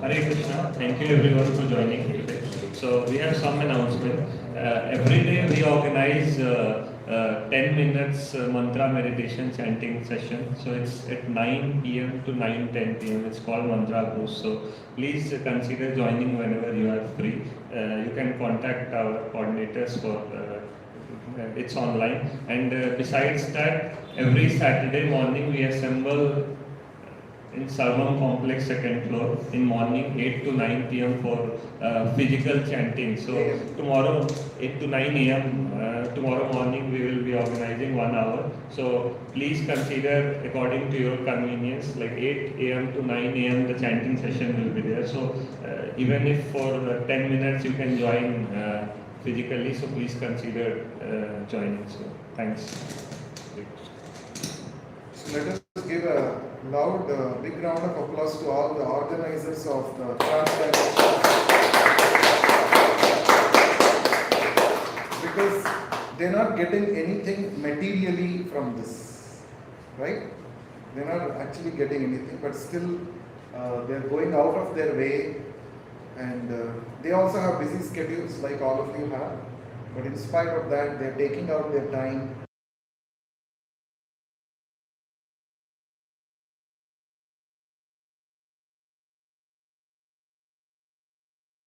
Hare Krishna. Thank you everyone for joining today. So we have some announcement. Every day we organize 10 minutes mantra meditation chanting session. So it's at 9 p.m. to 9:10 p.m. It's called Mantra Boost. So please consider joining whenever you are free. You can contact our coordinators for it's online. And besides that, every Saturday morning we assemble in Sarvam Complex, second floor, in morning 8 to 9 p.m. for physical chanting. So tomorrow 8 to 9 a.m. Tomorrow morning we will be organizing 1 hour. So please consider according to your convenience, like 8 a.m. to 9 a.m. the chanting session will be there. So even if for 10 minutes you can join physically, so please consider joining. So thanks. So let us give a loud, big round of applause to all the organizers of the Transdimensions. Because they're not getting anything materially from this, right? They're not actually getting anything, but still they're going out of their way, and they also have busy schedules like all of you have. But in spite of that, they're taking out their time